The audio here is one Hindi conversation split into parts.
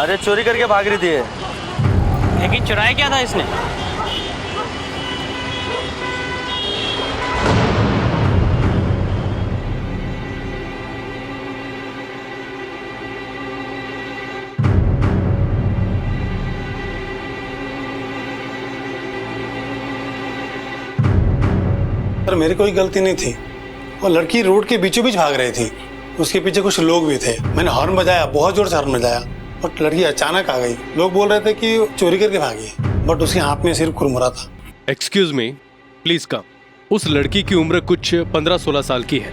अरे चोरी करके भाग रही थी ये। लेकिन चुराया क्या था इसने? पर मेरी कोई गलती नहीं थी। वो लड़की रोड के बीचों बीच भाग रही थी, उसके पीछे कुछ लोग भी थे। मैंने हॉर्न बजाया, बहुत जोर से हॉर्न बजाया, बट लड़की अचानक आ गई। लोग बोल रहे थे कि चोरी करके भागी, बट उसके हाथ में सिर्फ कुरमुरा था। Excuse me, please come. उस लड़की की उम्र कुछ 15-16 साल की है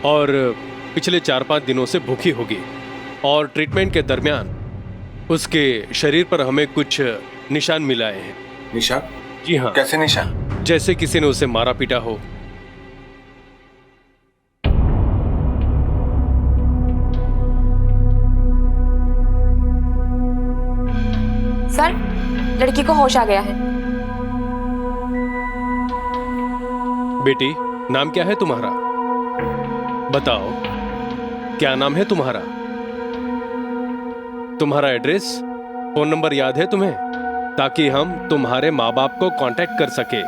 और पिछले 4-5 दिनों से भूखी होगी और ट्रीटमेंट के दरमियान उसके शरीर पर हमें कुछ निशान मिलाए हैं। निशान? जी हाँ। कैसे निशान? जैसे किसी ने उसे मारा पीटा हो। सर, लड़की को होश आ गया है। बेटी, नाम क्या है तुम्हारा? बताओ, क्या नाम है तुम्हारा? तुम्हारा एड्रेस, फोन नंबर याद है तुम्हें, ताकि हम तुम्हारे माँ बाप को कांटेक्ट कर सके।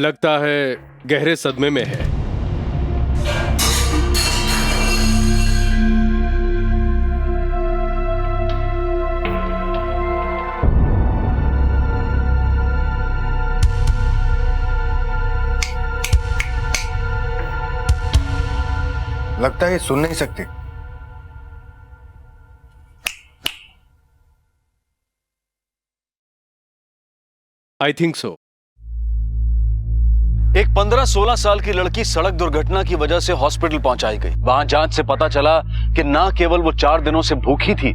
लगता है गहरे सदमे में है। लगता है ये सुन नहीं सकती। I think so. एक 15-16 साल की लड़की सड़क दुर्घटना की वजह से हॉस्पिटल पहुंचाई गई। वहां जांच से पता चला कि ना केवल वो 4 दिनों से भूखी थी,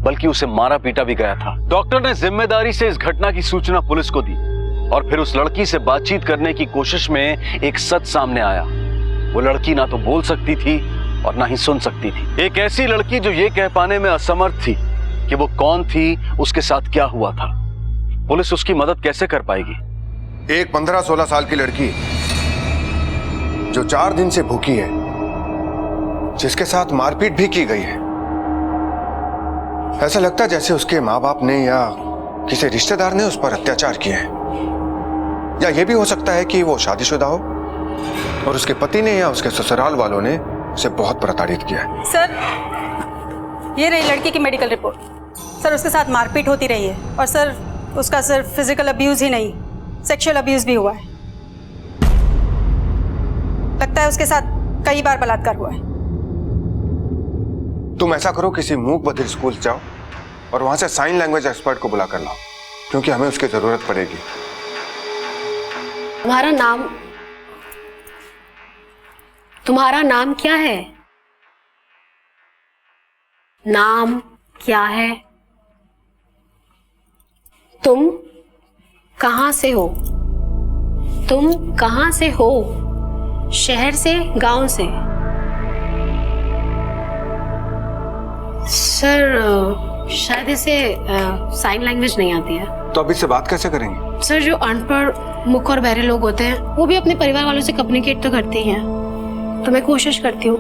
बल्कि उसे मारा पीटा भी गया था। डॉक्टर ने जिम्मेदारी से इस घटना की सूचना पुलिस को दी और फिर उस लड़की से बातचीत करने की कोशिश में एक सच सामने आया। वो लड़की ना तो बोल सकती थी और ना ही सुन सकती थी। एक ऐसी लड़की जो ये कह पाने में असमर्थ थी कि वो कौन थी, उसके साथ क्या हुआ था। पुलिस उसकी मदद कैसे कर पाएगी? एक 15-16 साल की लड़की जो 4 दिन से भूखी है, जिसके साथ मारपीट भी की गई है। ऐसा लगता है जैसे उसके माँ बाप ने या किसी रिश्तेदार ने उस पर अत्याचार किए हैं, या यह भी हो सकता है कि वो शादीशुदा हो और उसके पति ने या उसके ससुराल वालों ने उसे बहुत प्रताड़ित किया है। सर, ये रही लड़की की मेडिकल रिपोर्ट। सर, उसके साथ मारपीट होती रही है और सर उसका सिर्फ फिजिकल अब्यूज ही नहीं, सेक्सुअल अब्यूज भी हुआ है। लगता है उसके साथ कई बार बलात्कार हुआ है। तुम ऐसा करो, किसी मूक बधिर स्कूल जाओ और वहां से साइन लैंग्वेज एक्सपर्ट को बुला कर लाओ, क्योंकि हमें उसकी जरूरत पड़ेगी। तुम्हारा नाम क्या है? नाम क्या है? तुम कहां से हो? तुम कहां से हो? शहर से, गांव से? सर, शायद इसे साइन लैंग्वेज नहीं आती है। तो अब इससे बात कैसे करेंगे? सर, जो अनपढ़, मूक और बहरे लोग होते हैं वो भी अपने परिवार वालों से कम्युनिकेट तो करते ही हैं। तो मैं कोशिश करती हूँ।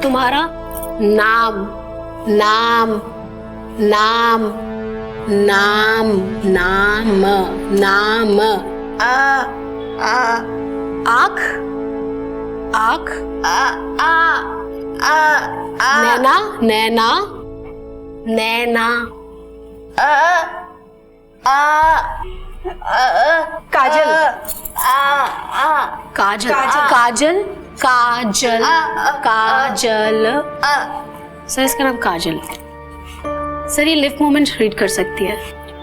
तुम्हारा नाम, नाम, नाम, नाम, नाम, नाम। आँख, आँख, नैना, नैना, नैना। काजल, काजल, काजल, काजल, काजल। सर, इसका नाम काजल है। सर, ये लिप मूवमेंट रीड कर सकती है।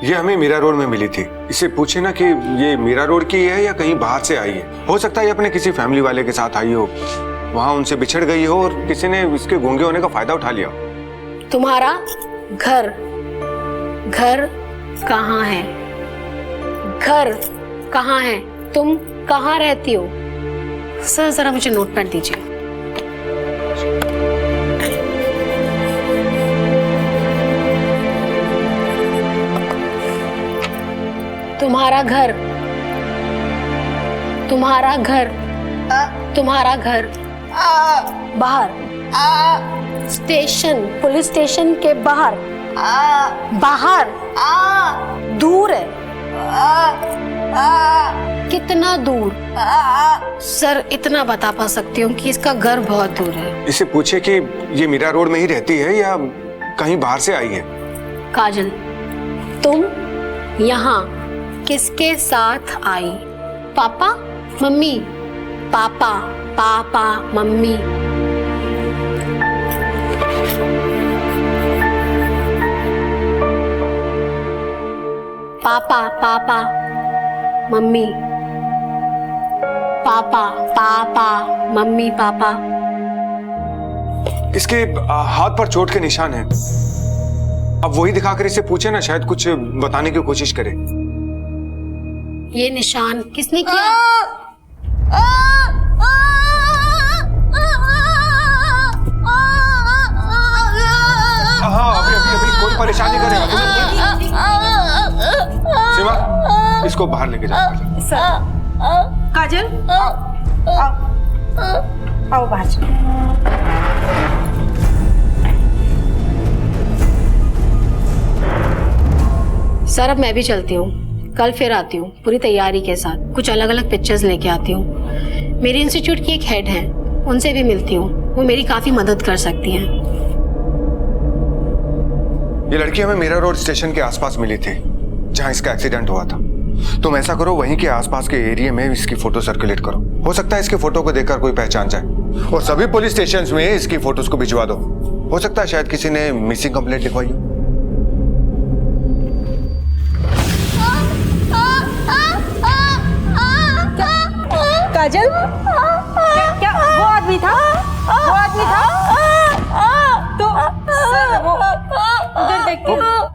ये हमें मीरा रोड में मिली थी। इससे पूछे ना कि ये मीरा रोड की है या कहीं बाहर से आई है। हो सकता है ये अपने किसी फैमिली वाले के साथ आई हो, वहां उनसे बिछड़ गई हो और किसी ने इसके गूंगे होने का फायदा उठा लिया हो। तुम्हारा घर, घर कहाँ है? घर कहाँ है? तुम कहाँ रहती हो? सर, जरा मुझे नोटपैड दीजिए। तुम्हारा घर, तुम्हारा घर, तुम्हारा घर। बाहर। स्टेशन, पुलिस स्टेशन के बाहर। बाहर। दूर है। कितना दूर? सर इतना बता पा सकती हूँ कि इसका घर बहुत दूर है। इसे पूछे कि ये मीरा रोड में ही रहती है या कहीं बाहर से आई है। काजल, तुम यहाँ किसके साथ आई? पापा, मम्मी? पापा, पापा, मम्मी। पापा, पापा, मम्मी। पापा, पापा, मम्मी, पापा। इसके हाथ पर चोट के निशान हैं। अब वही दिखाकर इसे पूछे ना, शायद कुछ बताने की कोशिश करे। ये निशान किसने किया? हाँ, अभी कोई परेशानी करेगा। सीमा, इसको बाहर लेके जाओ। काजल, आओ बाहर चलो। सर अब मैं भी चलती हूँ, कल फिर आती हूँ पूरी तैयारी के साथ। कुछ अलग अलग पिक्चर्स लेके आती हूँ। मेरे इंस्टीट्यूट की एक हेड है, उनसे भी मिलती हूँ, वो मेरी काफी मदद कर सकती हैं। ये लड़की हमें मीरा रोड स्टेशन के आसपास मिली थी, जहां इसका एक्सीडेंट हुआ था। तुम ऐसा करो, वहीं के आसपास के एरिया में इसकी फोटो सर्कुलेट करो। हो सकता है इसके फोटो को देखकर कोई पहचान जाए। और सभी पुलिस स्टेशंस में इसकी फोटोज को भिजवा दो। हो सकता है शायद किसी ने मिसिंग कंप्लेंट लिखवाई हो। काजल, क्या वो आदमी था? वो आदमी था? तो सर वो उधर देखते।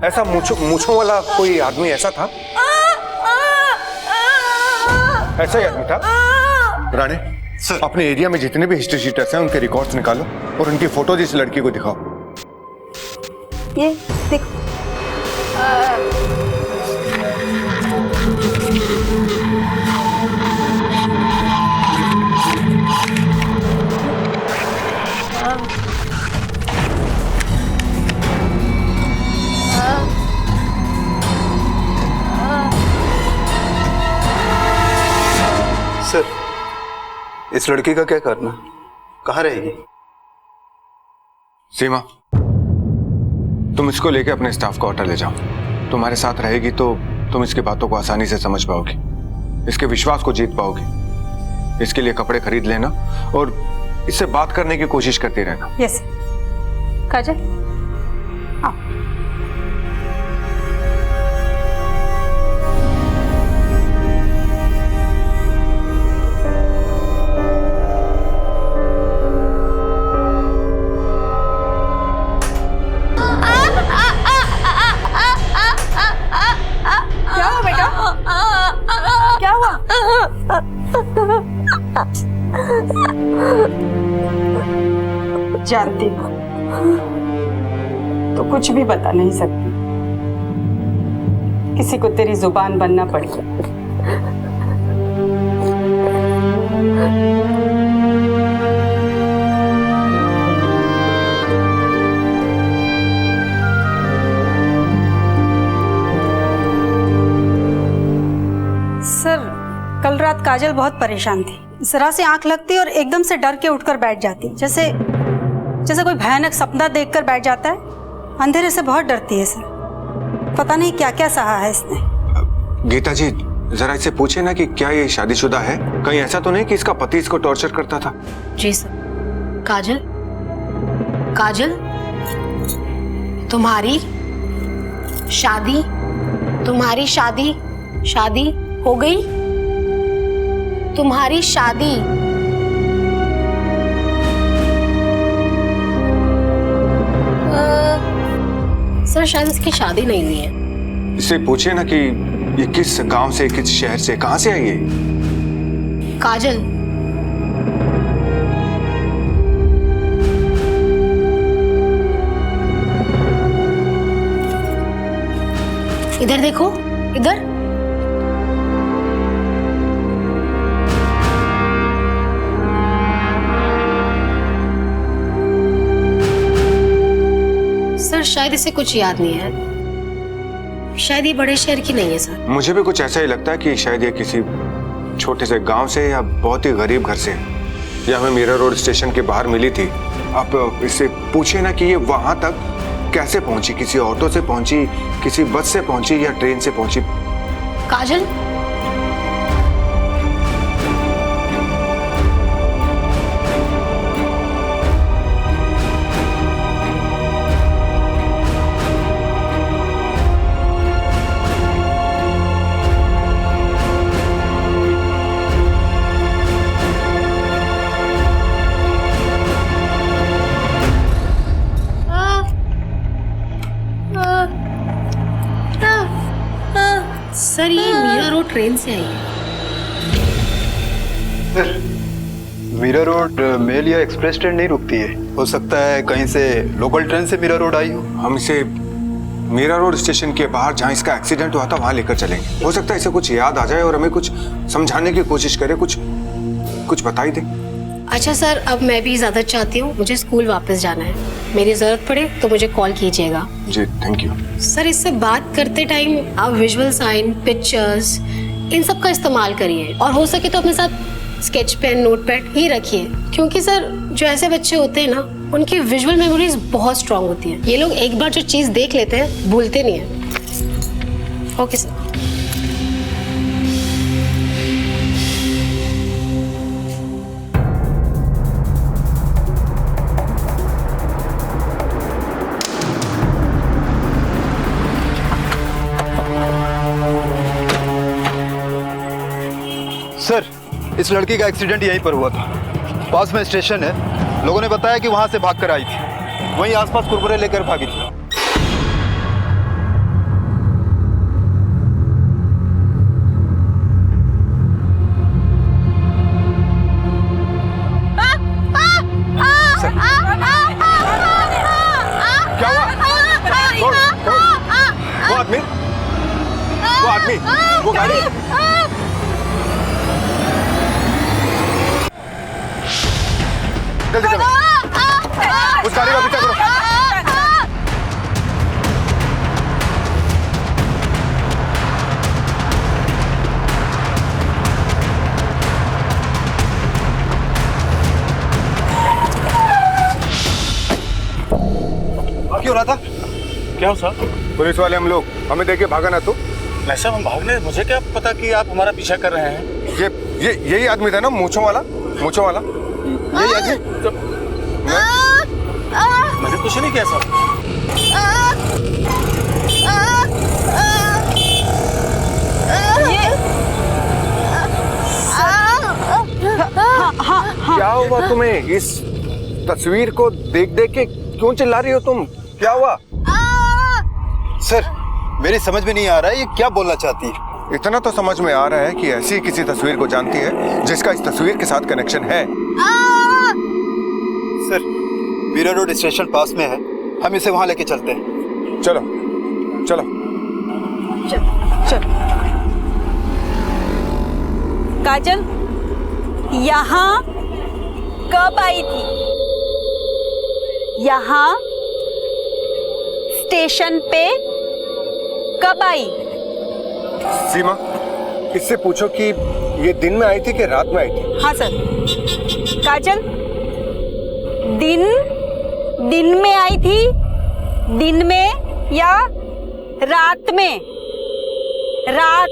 ऐसा मूंछों वाला कोई आदमी ऐसा था? ऐसा ही आदमी था? राणे सर, अपने एरिया में जितने भी हिस्ट्री शीटर्स हैं उनके रिकॉर्ड्स निकालो और उनकी फोटोज इस लड़की को दिखाओ। ये देखो। सर, इस लड़की का क्या करना? कहाँ रहेगी? सीमा, तुम इसको लेके अपने स्टाफ को होटल ले जाओ। तुम्हारे साथ रहेगी तो तुम इसकी बातों को आसानी से समझ पाओगी, इसके विश्वास को जीत पाओगी। इसके लिए कपड़े खरीद लेना और इससे बात करने की कोशिश करती रहना। यस काजल, आओ। क्या हुआ बेटा? क्या हुआ? जानती हूँ तो कुछ भी बता नहीं सकती, किसी को तेरी जुबान बनना पड़ेगा। सर, कल रात काजल बहुत परेशान थी। जरा से आंख लगती और एकदम से डर के उठकर बैठ जाती, जैसे कोई भयानक सपना देखकर बैठ जाता है। अंधेरे से बहुत डरती है सर, पता नहीं क्या क्या सहा है इसने। गीता जी, जरा इससे पूछे ना कि क्या ये शादीशुदा है? कहीं ऐसा तो नहीं कि इसका पति इसको टॉर्चर करता था? जी सर। काजल, काजल, तुम्हारी शादी हो गई? तुम्हारी शादी? सर शायद इसकी शादी नहीं हुई है। इससे पूछे ना कि ये किस गांव से, किस शहर से, कहां से आई है? काजल, इधर देखो, इधर। सर शायद इसे कुछ याद नहीं है, शायद ये बड़े शहर की नहीं है सर। मुझे भी कुछ ऐसा ही लगता है कि शायद ये किसी छोटे से गांव से या बहुत ही गरीब घर से है। ये हमें मीरा रोड स्टेशन के बाहर मिली थी। आप इससे पूछिए ना कि ये वहां तक कैसे पहुंची, किसी ऑटो से पहुंची, किसी बस से पहुंची या ट्रेन से पहुंची। काजल, सर ये मीरा रोड ट्रेन से आई है। सर, मीरा रोड मेल या एक्सप्रेस ट्रेन नहीं रुकती है। हो सकता है कहीं से लोकल ट्रेन से मीरा रोड आई हो। हम इसे मीरा रोड स्टेशन के बाहर जहां इसका एक्सीडेंट हुआ था वहां लेकर चलेंगे। हो सकता है इसे कुछ याद आ जाए और हमें कुछ समझाने की कोशिश करे, कुछ बताई दे। अच्छा सर, अब मैं भी ज्यादा चाहती हूँ, मुझे स्कूल वापस जाना है। मेरी जरूरत पड़े तो मुझे कॉल कीजिएगा। जी थैंक यू। सर इससे बात करते टाइम आप विजुअल साइन, पिक्चर्स, इन सब का इस्तेमाल करिए और हो सके तो अपने साथ स्केच पेन, नोटपैड ही रखिए, क्योंकि सर जो ऐसे बच्चे होते हैं ना, उनकी विजुअल मेमोरीज बहुत स्ट्रांग होती है। ये लोग एक बार जो चीज देख लेते हैं भूलते नहीं है। Okay sir. सर, इस लड़की का एक्सीडेंट यहीं पर हुआ था। पास में स्टेशन है। लोगों ने बताया कि वहां से भागकर आई थी, वहीं आसपास कुरकुरे लेकर भागी थी। क्या हुआ? वो आदमी, वो गाड़ी। जल्दी चलो, उस गाड़ी का पीछा करो। क्यों रहा था? क्या हो सर? पुलिस वाले हम लोग, हमें देखे भागा ना तो। नहीं सर, हम भागने, मुझे क्या पता कि आप हमारा पीछा कर रहे हैं। यही आदमी था ना, मूंछों वाला? यही आदमी? मैंने कुछ नहीं किया सर। क्या हुआ तुम्हें? इस तस्वीर को देख देख के क्यों चिल्ला रही हो तुम? क्या हुआ? सर, मेरी समझ में नहीं आ रहा है ये क्या बोलना चाहती है। इतना तो समझ में आ रहा है कि ऐसी किसी तस्वीर को जानती है जिसका इस तस्वीर के साथ कनेक्शन है। सर, मीरा रोड स्टेशन पास में है, हम इसे वहां लेके चलते हैं। चलो चलो। चल। काजल यहाँ कब आई थी? यहाँ स्टेशन पे कब आई? सीमा, इससे पूछो कि ये दिन में आई थी कि रात में आई थी? हाँ सर। काजल, दिन में आई थी, दिन में या रात में? रात।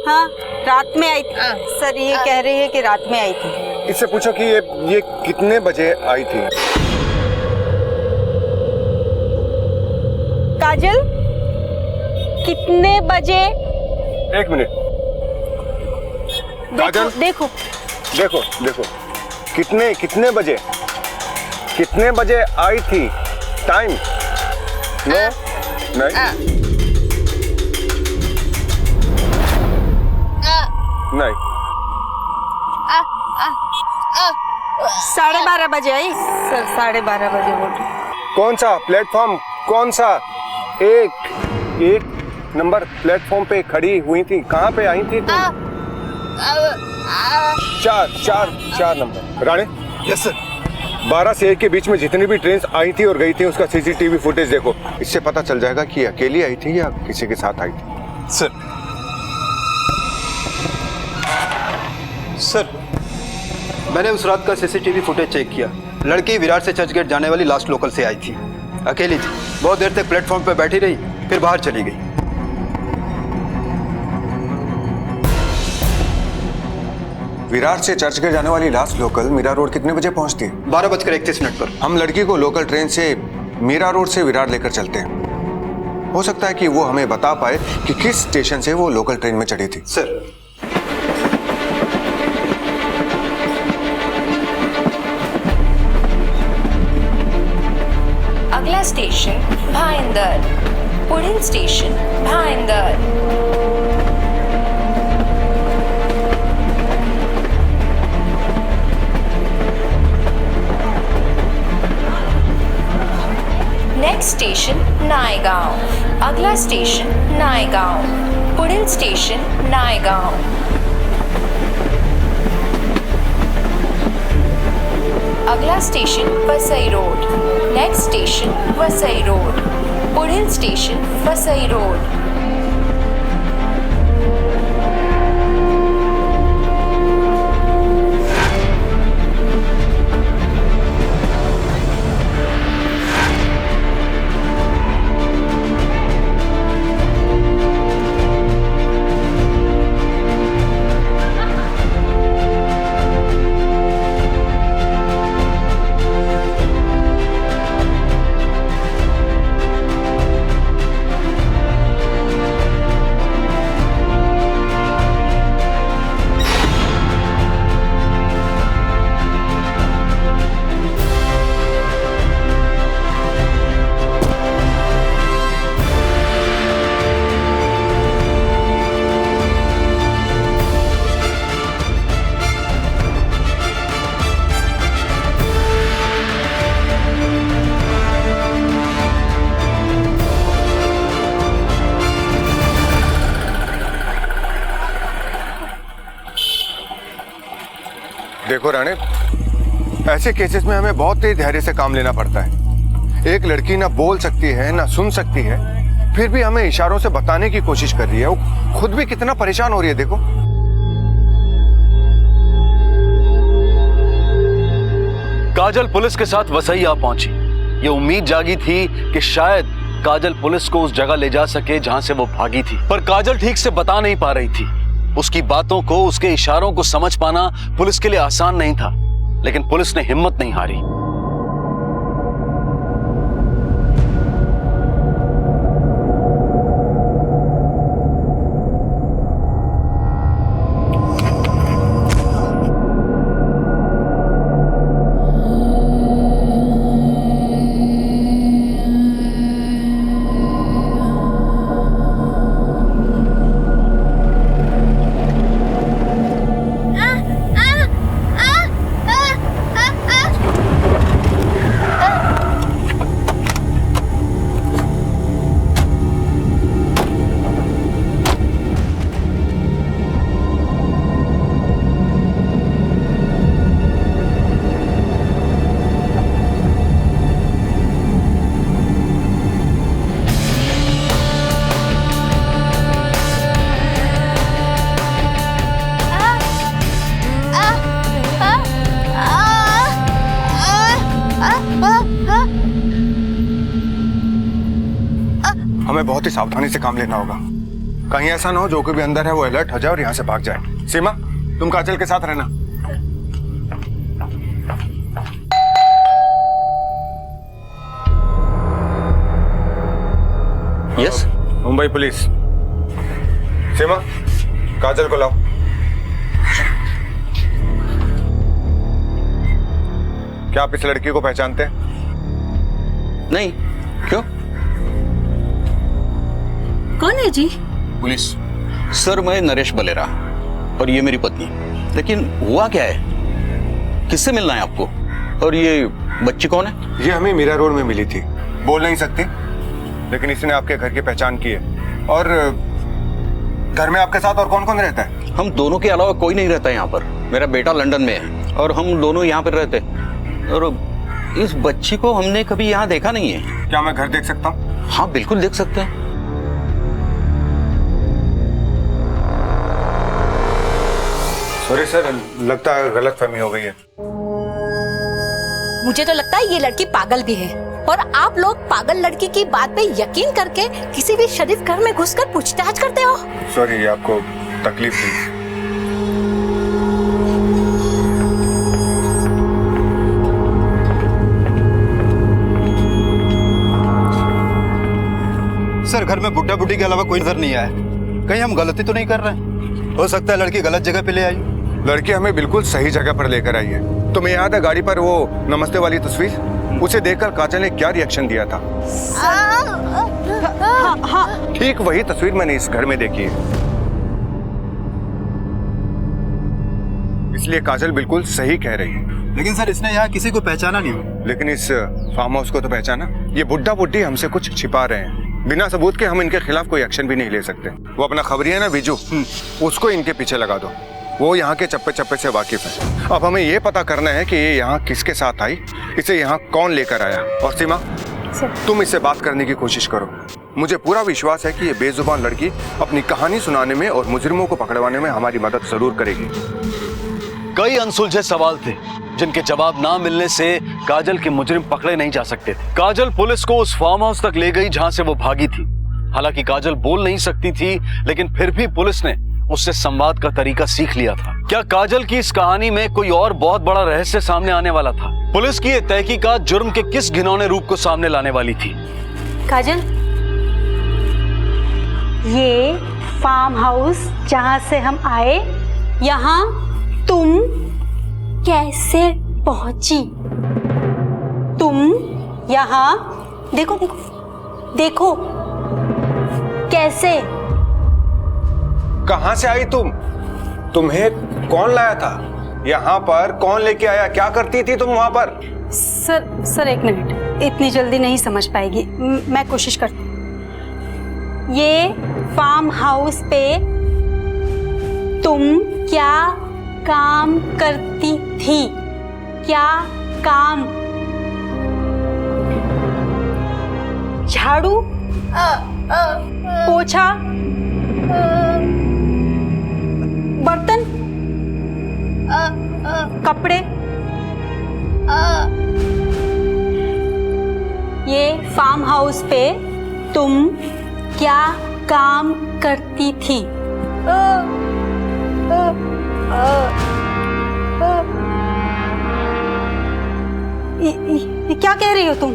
हाँ, रात में आई थी। सर ये कह रही है कि रात में आई थी। इससे पूछो कि ये कितने बजे आई थी? काजल, कितने बजे? एक मिनट। काजल, देखो कितने बजे आई थी? टाइम? नो, नहीं, नहीं। 12:30 बजे आई सर। 12:30 बजे बोल रही। कौन सा प्लेटफॉर्म? कौन सा? एक नंबर प्लेटफॉर्म पे खड़ी हुई थी। कहाँ पे आई थी तुम? चार नंबर। राणे? Yes sir. 12 से 1 के बीच में जितनी भी ट्रेन आई थी और गई थी उसका सीसीटीवी फुटेज देखो। इससे पता चल जाएगा कि अकेली आई थी या किसी के साथ आई थी। सर मैंने उस रात का सीसीटीवी फुटेज चेक किया। लड़की विरार से चर्चगेट जाने वाली लास्ट लोकल से आई थी, अकेली थी, बहुत देर तक प्लेटफॉर्म पर बैठी रही, फिर बाहर चली गई। विरार से चर्चगेट जाने वाली लास्ट लोकल मीरा रोड कितने बजे पहुंचती है? 12:31 पर। हम लड़की को लोकल ट्रेन से मीरा रोड से विरार लेकर चलते हैं। हो सकता है कि वो हमें बता पाए कि किस स्टेशन से वो लोकल ट्रेन में चढ़ी थी। सर, अगला स्टेशन भाईंदर, पुढील station Bhayandar. Next station Naigaon, अगला स्टेशन नायगाव, पुढील स्टेशन नायगाव। अगला station Vasai road, next station Vasai road, पुढील स्टेशन वसई रोड। देखो राणे, ऐसे केसेस में हमें बहुत तेज धैर्य से काम लेना पड़ता है। एक लड़की ना बोल सकती है ना सुन सकती है, फिर भी हमें इशारों से बताने की कोशिश कर रही है। वो खुद भी कितना परेशान हो रही है देखो। काजल पुलिस के साथ वसई आ पहुंची। ये उम्मीद जागी थी कि शायद काजल पुलिस को उस जगह ले जा सके जहां से वो भागी थी, पर काजल ठीक से बता नहीं पा रही थी। उसकी बातों को, उसके इशारों को समझ पाना पुलिस के लिए आसान नहीं था, लेकिन पुलिस ने हिम्मत नहीं हारी। हमें बहुत ही सावधानी से काम लेना होगा। कहीं ऐसा ना हो जो कोई भी अंदर है वो अलर्ट हो जाए और यहाँ से भाग जाए। सीमा, तुम काजल के साथ रहना। Yes, Mumbai police. सीमा, काजल को लाओ। क्या आप इस लड़की को पहचानते हैं? नहीं, क्यों? कौन है जी? पुलिस सर, मैं नरेश बलेरा और ये मेरी पत्नी। लेकिन हुआ क्या है? किससे मिलना है आपको? और ये बच्ची कौन है? ये हमें मीरा रोड में मिली थी। बोल नहीं सकती, लेकिन इसने आपके घर की पहचान की है। और घर में आपके साथ और कौन कौन रहता है? हम दोनों के अलावा कोई नहीं रहता यहाँ पर। मेरा बेटा लंदन में है और हम दोनों यहाँ पर रहते हैं। और इस बच्ची को हमने कभी यहाँ देखा नहीं है। क्या मैं घर देख सकता हूँ? हाँ बिल्कुल देख सकते हैं। सॉरी सर, लगता है गलतफहमी हो गई है। मुझे तो लगता है ये लड़की पागल भी है और आप लोग पागल लड़की की बात पे यकीन करके किसी भी शरीफ घर में घुसकर पूछताछ करते हो। सॉरी, आपको तकलीफ दी। सर घर में बुड्ढा बुड्ढी के अलावा कोई नजर नहीं आया। कहीं हम गलती तो नहीं कर रहे हैं? हो सकता है लड़की गलत जगह पे ले आई। लड़की हमें बिल्कुल सही जगह पर लेकर आई है। तुम्हें याद है गाड़ी पर वो नमस्ते वाली तस्वीर? उसे देखकर काजल ने क्या रिएक्शन दिया था? ठीक वही तस्वीर मैंने इस घर में देखी है। इसलिए काजल बिल्कुल सही कह रही है। लेकिन सर इसने यहाँ किसी को पहचाना नहीं। लेकिन इस फार्म हाउस को तो पहचाना। ये बुड्ढा बुड्ढी हमसे कुछ छिपा रहे हैं। बिना सबूत के हम इनके खिलाफ कोई एक्शन भी नहीं ले सकते। वो अपना खबरी है ना बीजू, उसको इनके पीछे लगा दो। वो यहाँ के चप्पे चप्पे से वाकिफ है। अब हमें ये पता करना है कि ये यहाँ किसके साथ आई, इसे यहाँ कौन लेकर आया। और सीमा, तुम इससे बात करने की कोशिश करो। मुझे पूरा विश्वास है कि ये बेजुबान लड़की अपनी कहानी सुनाने में और मुजरिमों को पकड़वाने में हमारी मदद जरूर करेगी। कई अनसुलझे सवाल थे जिनके जवाब ना मिलने से काजल के मुजरिम पकड़े नहीं जा सकते थे। काजल पुलिस को उस फार्म हाउस तक ले गई जहां से वो भागी थी। हालांकि काजल बोल नहीं सकती थी, लेकिन फिर भी पुलिस ने उससे संवाद का तरीका सीख लिया था। क्या काजल की इस कहानी में कोई और बहुत बड़ा रहस्य सामने आने वाला था? पुलिस की ये तहकीकात जुर्म के किस घिनौने रूप को सामने लाने वाली थी? काजल, ये फार्म हाउस जहां से हम आए, यहाँ तुम कैसे पहुंची? तुम यहाँ देखो देखो देखो कैसे? कहां से आई तुम? तुम्हें कौन लाया था यहाँ पर? कौन लेके आया? क्या करती थी तुम वहां पर? सर एक मिनट, इतनी जल्दी नहीं समझ पाएगी, मैं कोशिश करती हूँ। ये फार्म हाउस पे तुम क्या काम करती थी? क्या काम? झाड़ू, पोछा, बर्तन, कपड़े? ये फार्म हाउस पे तुम क्या काम करती थी? ये क्या कह रही हो तुम?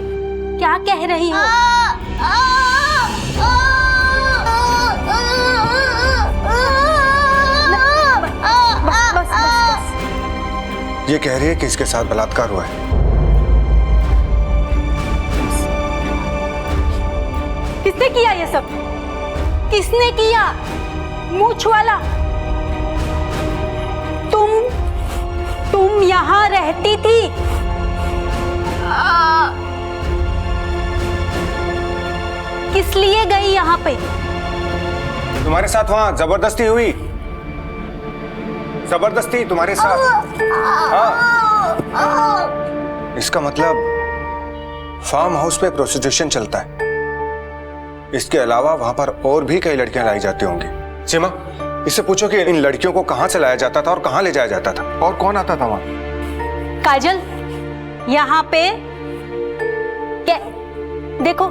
क्या कह रही हो? बस। ये कह रही है कि इसके साथ बलात्कार हुआ है। किसने किया ये सब? किसने किया? मूंछ वाला? तुम यहाँ रहती थी? किस लिए गई यहाँ पे? तुम्हारे साथ वहां जबरदस्ती हुई? जबरदस्ती तुम्हारे साथ? हाँ। इसका मतलब फार्म हाउस पे प्रोस्टिट्यूशन चलता है। इसके अलावा वहां पर और भी कई लड़कियां लाई जाती होंगी। सीमा, इससे पूछो कि इन लड़कियों को कहां से लाया जाता था और कहां ले जाया जाता था और कौन आता था वहां? काजल, यहाँ पे देखो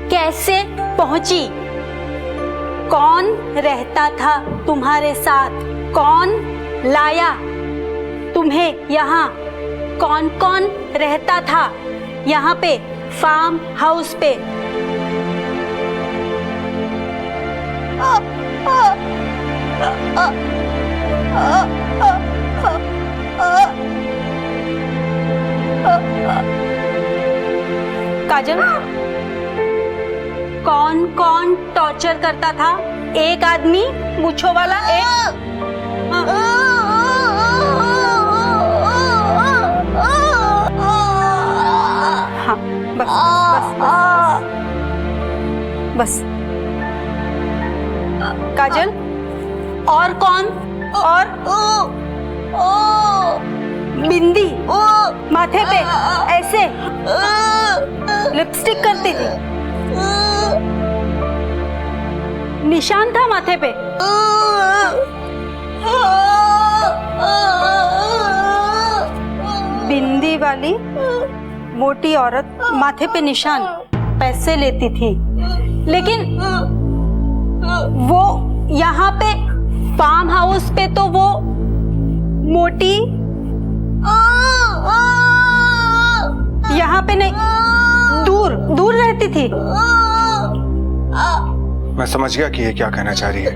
कैसे पहुंची? कौन रहता था तुम्हारे साथ? कौन लाया तुम्हें यहाँ? कौन कौन रहता था यहाँ पे फार्म हाउस पे? काजल, कौन कौन टॉर्चर करता था? एक आदमी मूंछों वाला, एक हाँ, बस। काजल, और कौन? और बिंदी माथे पे ऐसे लिपस्टिक करती थी, निशान था माथे पे। बिंदी वाली मोटी औरत माथे पे निशान, पैसे लेती थी, लेकिन वो यहाँ पे फार्म हाउस पे तो वो मोटी यहाँ पे नहीं, दूर दूर रहती थी। मैं समझ गया कि ये क्या कहना चाह रही है।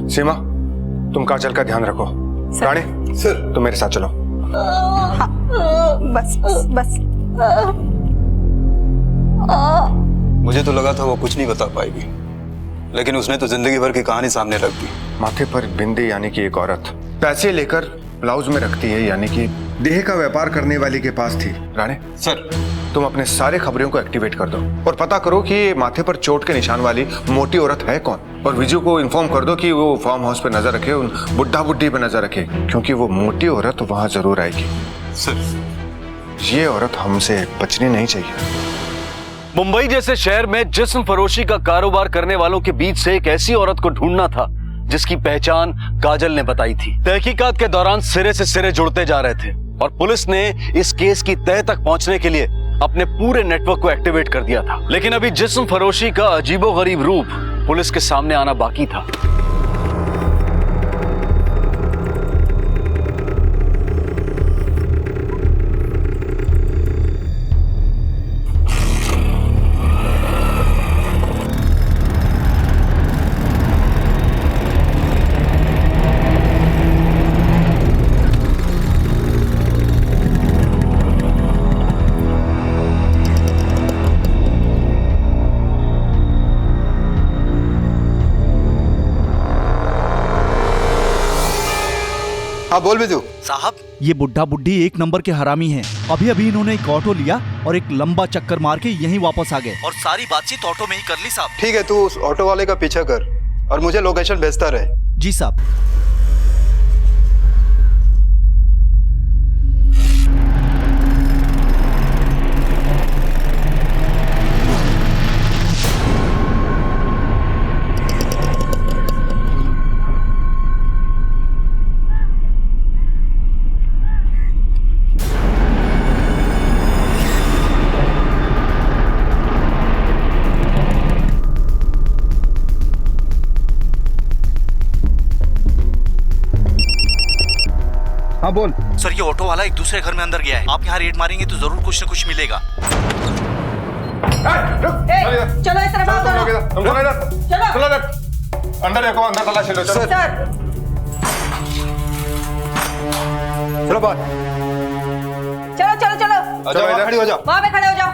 सीमा, तुम काजल का ध्यान रखो। रानी सर, तुम मेरे साथ चलो। हाँ, बस बस बस। मुझे तो लगा था वो कुछ नहीं बता पाएगी, लेकिन उसने तो जिंदगी भर की कहानी सामने रख दी। माथे पर बिंदी यानी कि एक औरत पैसे लेकर ब्लाउज में रखती है, यानी कि देह का व्यापार करने वाली के पास थी। राणे सर, तुम अपने सारे खबरों को एक्टिवेट कर दो और पता करो कि ये माथे पर चोट के निशान वाली मोटी औरत है कौन, और विजू को इन्फॉर्म कर दो कि वो फार्म हाउस पे नजर रखे, उन बुड्ढा बुड्ढी पे नजर रखे, क्योंकि वो मोटी औरत वहां जरूर आएगी। सर, ये औरत हमसे बचनी नहीं चाहिए। मुंबई जैसे शहर में जिस्म फरोशी का कारोबार करने वालों के बीच से एक ऐसी औरत को ढूंढना था जिसकी पहचान काजल ने बताई थी। तहकीकात के दौरान सिरे से सिरे जुड़ते जा रहे थे और पुलिस ने इस केस की तह तक पहुंचने के लिए अपने पूरे नेटवर्क को एक्टिवेट कर दिया था। लेकिन अभी जिस्म फरोशी का अजीबोगरीब रूप पुलिस के सामने आना बाकी था। हाँ बोल भी तू। साहब, ये बुड्ढा बुड्ढी एक नंबर के हरामी हैं। अभी अभी इन्होंने एक ऑटो लिया और एक लंबा चक्कर मार के यहीं वापस आ गए और सारी बातचीत ऑटो में ही कर ली साहब। ठीक है, तू उस ऑटो वाले का पीछा कर और मुझे लोकेशन भेजता रहे। जी साहब। हाँ बोल। सर, ये ऑटो वाला एक दूसरे घर में अंदर गया है। आप यहाँ रेड मारेंगे तो जरूर कुछ न कुछ मिलेगा। चलो इस तरफ आओ दोनों। चलो अंदर देखो, अंदर तलाशी लो। चलो सर, चलो बात। चलो चलो चलो, चलो वहाँ खड़ी हो जाओ। वहाँ पे खड़े हो जाओ।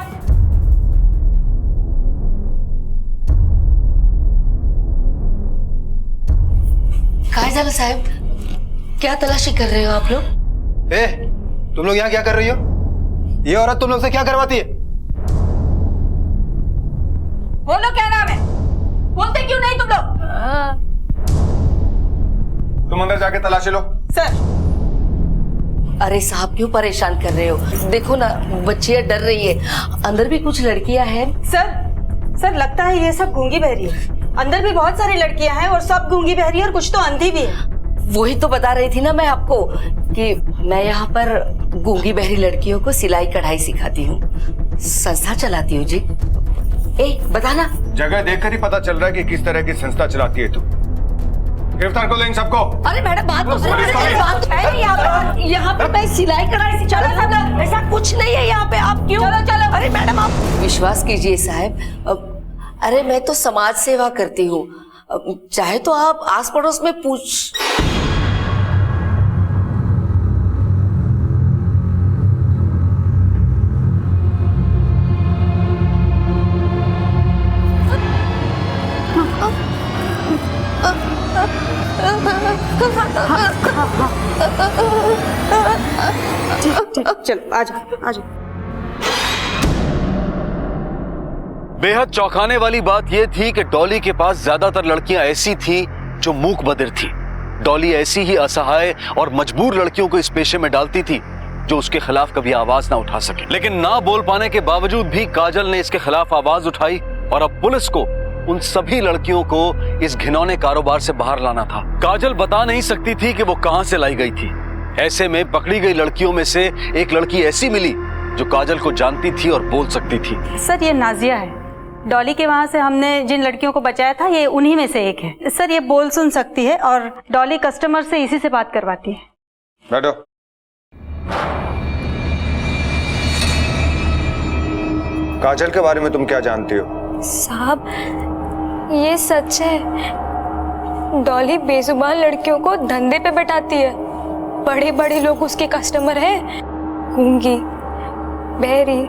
काजल साहब, क्या तलाशी कर रहे हो आप लोग? तुम लोग यहाँ क्या कर रही हो? ये औरत तुम लोग से क्या करवाती है? बोलो क्या नाम है? बोलते क्यों नहीं तुम लोग? तुम अंदर जाके तलाशी लो। सर, अरे साहब, क्यों परेशान कर रहे हो? देखो ना, बच्चियां डर रही है। अंदर भी कुछ लड़कियां हैं। सर लगता है ये सब गूंगी बहरी है। अंदर भी बहुत सारी लड़कियां हैं और सब गूंगी बहरी है और कुछ तो अंधी भी है। वही तो बता रही थी ना मैं आपको कि मैं यहाँ पर गूंगी बहरी लड़कियों को सिलाई कढ़ाई सिखाती हूँ, संस्था चलाती हूँ जी। बताना। जगह देखकर ही पता चल रहा है कि किस तरह की संस्था चलाती है तू। गिरफ्तार कर लो इन सबको। अरे मैडम, बात यहाँ पे मैं सिलाई कढ़ाई सिखाती, ऐसा कुछ नहीं है यहाँ पे। आप क्यों? चलो। अरे मैडम, आप विश्वास कीजिए साहब, अरे मैं तो समाज सेवा करती हूँ। चाहे तो आप आस पड़ोस में पूछ। चलो आ जाओ। बेहद चौंकाने वाली बात यह थी कि डॉली के पास ज्यादातर लड़कियां ऐसी थी जो मूक बधिर थी, डॉली ऐसी ही असहाय और मजबूर लड़कियों को इस पेशे में डालती थी जो उसके खिलाफ कभी आवाज ना उठा सके। लेकिन ना बोल पाने के बावजूद भी काजल ने इसके खिलाफ आवाज उठाई और अब पुलिस को उन सभी लड़कियों को इस घिनौने कारोबार से बाहर लाना था। काजल बता नहीं सकती थी कि वो कहां से लाई गई थी। ऐसे में पकड़ी गई लड़कियों में से एक लड़की ऐसी मिली जो काजल को जानती थी और बोल सकती थी। सर, ये नाजिया है। डॉली के वहाँ से हमने जिन लड़कियों को बचाया था, ये उन्हीं में से एक है। सर, ये बोल सुन सकती है और डॉली कस्टमर से इसी से बात करवाती है। बैठो। काजल के बारे में तुम क्या जानती हो? साहब, ये सच है। डॉली बेजुबान लड़कियों को धंधे पे बैठाती है। बड़े बड़े लोग उसके कस्टमर हैं। गूंगी, बहरी,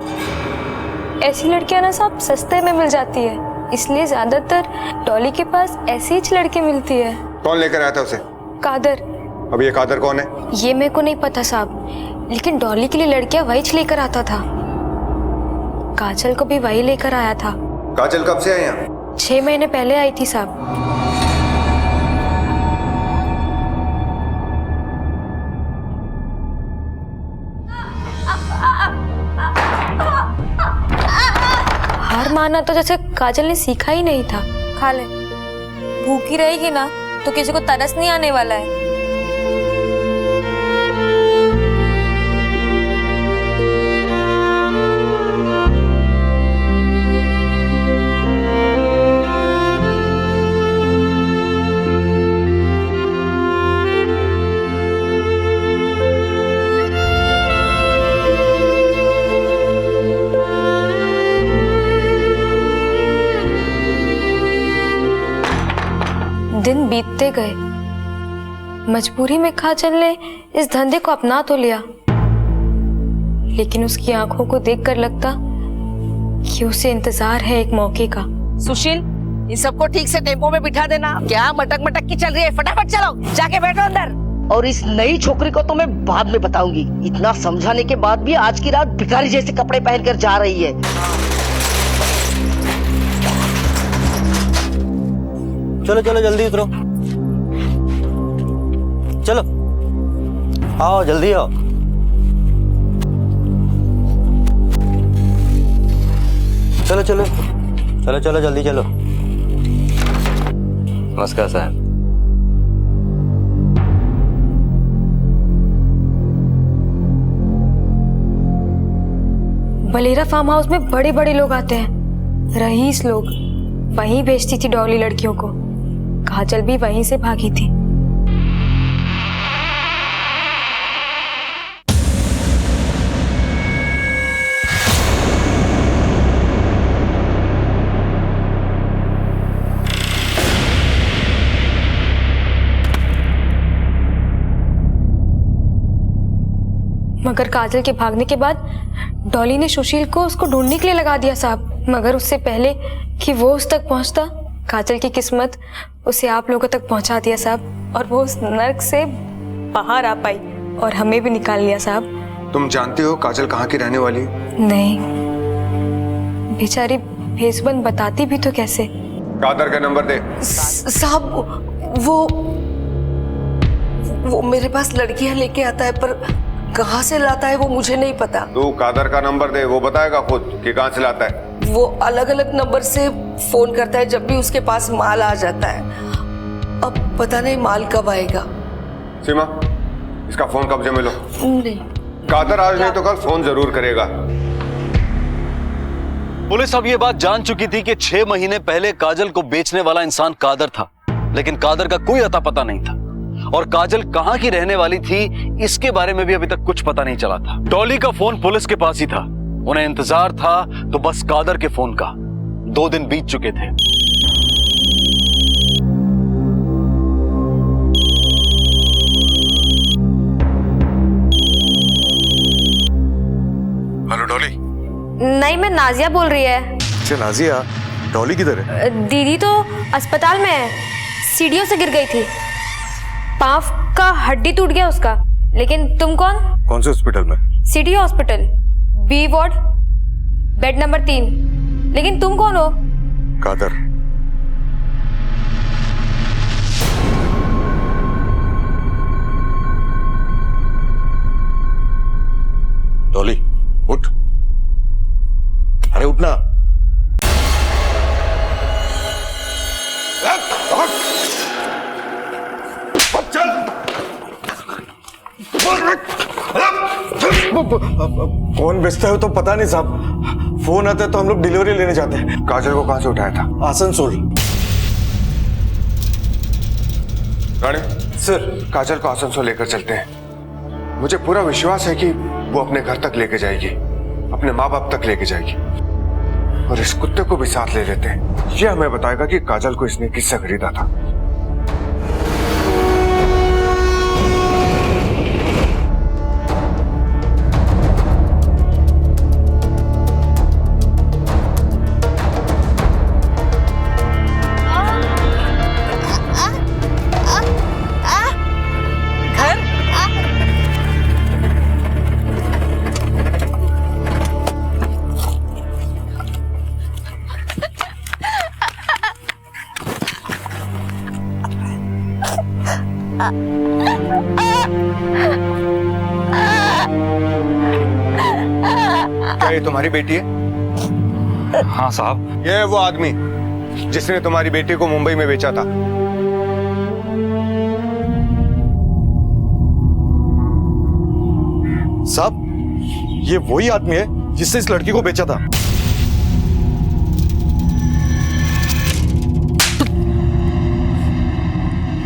ऐसी लड़कियां ना साहब सस्ते में मिल जाती है, इसलिए ज्यादातर डॉली के पास ऐसी ही लड़की मिलती है। कौन लेकर आया था उसे? कादर। अब ये कादर कौन है? ये मेरे को नहीं पता साहब, लेकिन डॉली के लिए लड़कियां वही लेकर आता था। काजल को भी वही लेकर आया था। काजल कब से आई यहाँ? 6 महीने पहले आई थी साहब। हार माना तो जैसे काजल ने सीखा ही नहीं था। खा ले, भूखी रहेगी ना तो किसी को तरस नहीं आने वाला है। दिन बीतते गए। मजबूरी में काजल ने इस धंधे को अपना तो लिया, लेकिन उसकी आंखों को देखकर लगता कि उसे इंतजार है एक मौके का। सुशील, इन सबको ठीक से टेम्पो में बिठा देना। क्या मटक मटक की चल रही है? फटाफट चलो, जाके बैठो अंदर। और इस नई छोकरी को तो मैं बाद में बताऊंगी। इतना समझाने के बाद भी आज की रात भिखारी जैसे कपड़े पहनकर जा रही है। चलो चलो जल्दी उतरो, चलो आओ जल्दी आओ। चलो चलो चलो चलो जल्दी चलो। नमस्कार साहब। बलेरा फार्म हाउस में बड़े बड़े लोग आते हैं, रईस लोग। वहीं बेचती थी डॉली लड़कियों को। काजल भी वहीं से भागी थी। मगर काजल के भागने के बाद डॉली ने सुशील को उसको ढूंढने के लिए लगा दिया साहब। मगर उससे पहले कि वो उस तक पहुंचता, काजल की किस्मत उसे आप लोगों तक पहुंचा दिया साहब, और वो उस नर्क से बाहर आ पाई और हमें भी निकाल लिया साहब। तुम जानती हो काजल कहाँ की रहने वाली? नहीं, बेचारी भेसबंद बताती भी तो कैसे। कादर का नंबर दे। साहब, वो मेरे पास लड़कियां लेके आता है, पर कहाँ से लाता है वो मुझे नहीं पता। तू कादर का नंबर दे, वो बताएगा खुद कि कहाँ से लाता है। वो अलग अलग नंबर से फोन करता है जब भी उसके पास माल आ जाता है। अब पता नहीं माल कब आएगा। सीमा, इसका फोन कब्जे में लो। नहीं, कादर आज नहीं तो कल फोन जरूर करेगा। पुलिस अब ये बात जान चुकी थी कि 6 महीने पहले काजल को बेचने वाला इंसान कादर था, लेकिन कादर का कोई अता पता नहीं था। और काजल कहां की रहने वाली थी इसके बारे में भी अभी तक कुछ पता नहीं चला था। डॉली का फोन पुलिस के पास ही था, उन्हें इंतजार था तो बस कादर के फोन का। 2 दिन बीत चुके थे। हेलो डॉली। नहीं, मैं नाजिया बोल रही है। अच्छा नाजिया, डॉली किधर है? दीदी तो अस्पताल में है, सीढ़ियों से गिर गई थी, पांव का हड्डी टूट गया उसका। लेकिन तुम कौन? कौन से हॉस्पिटल में? City hospital, B ward, bed number 3। लेकिन तुम कौन हो? कादर। घटना। कौन बेचता है तो पता नहीं साहब, फोन आता है तो हम लोग डिलीवरी लेने जाते हैं। काजल को कहां से उठाया था? आसनसोल। राणे सर, काजल को आसनसोल लेकर चलते हैं। मुझे पूरा विश्वास है कि वो अपने घर तक लेके जाएगी, अपने माँ बाप तक लेके जाएगी, और इस कुत्ते को भी साथ ले लेते हैं। ये हमें बताएगा कि काजल को इसने किससे खरीदा था। क्या ये तुम्हारी बेटी है? हाँ साहब। ये है वो आदमी जिसने तुम्हारी बेटी को मुंबई में बेचा था। साहब, ये वही आदमी है जिसने इस लड़की को बेचा था।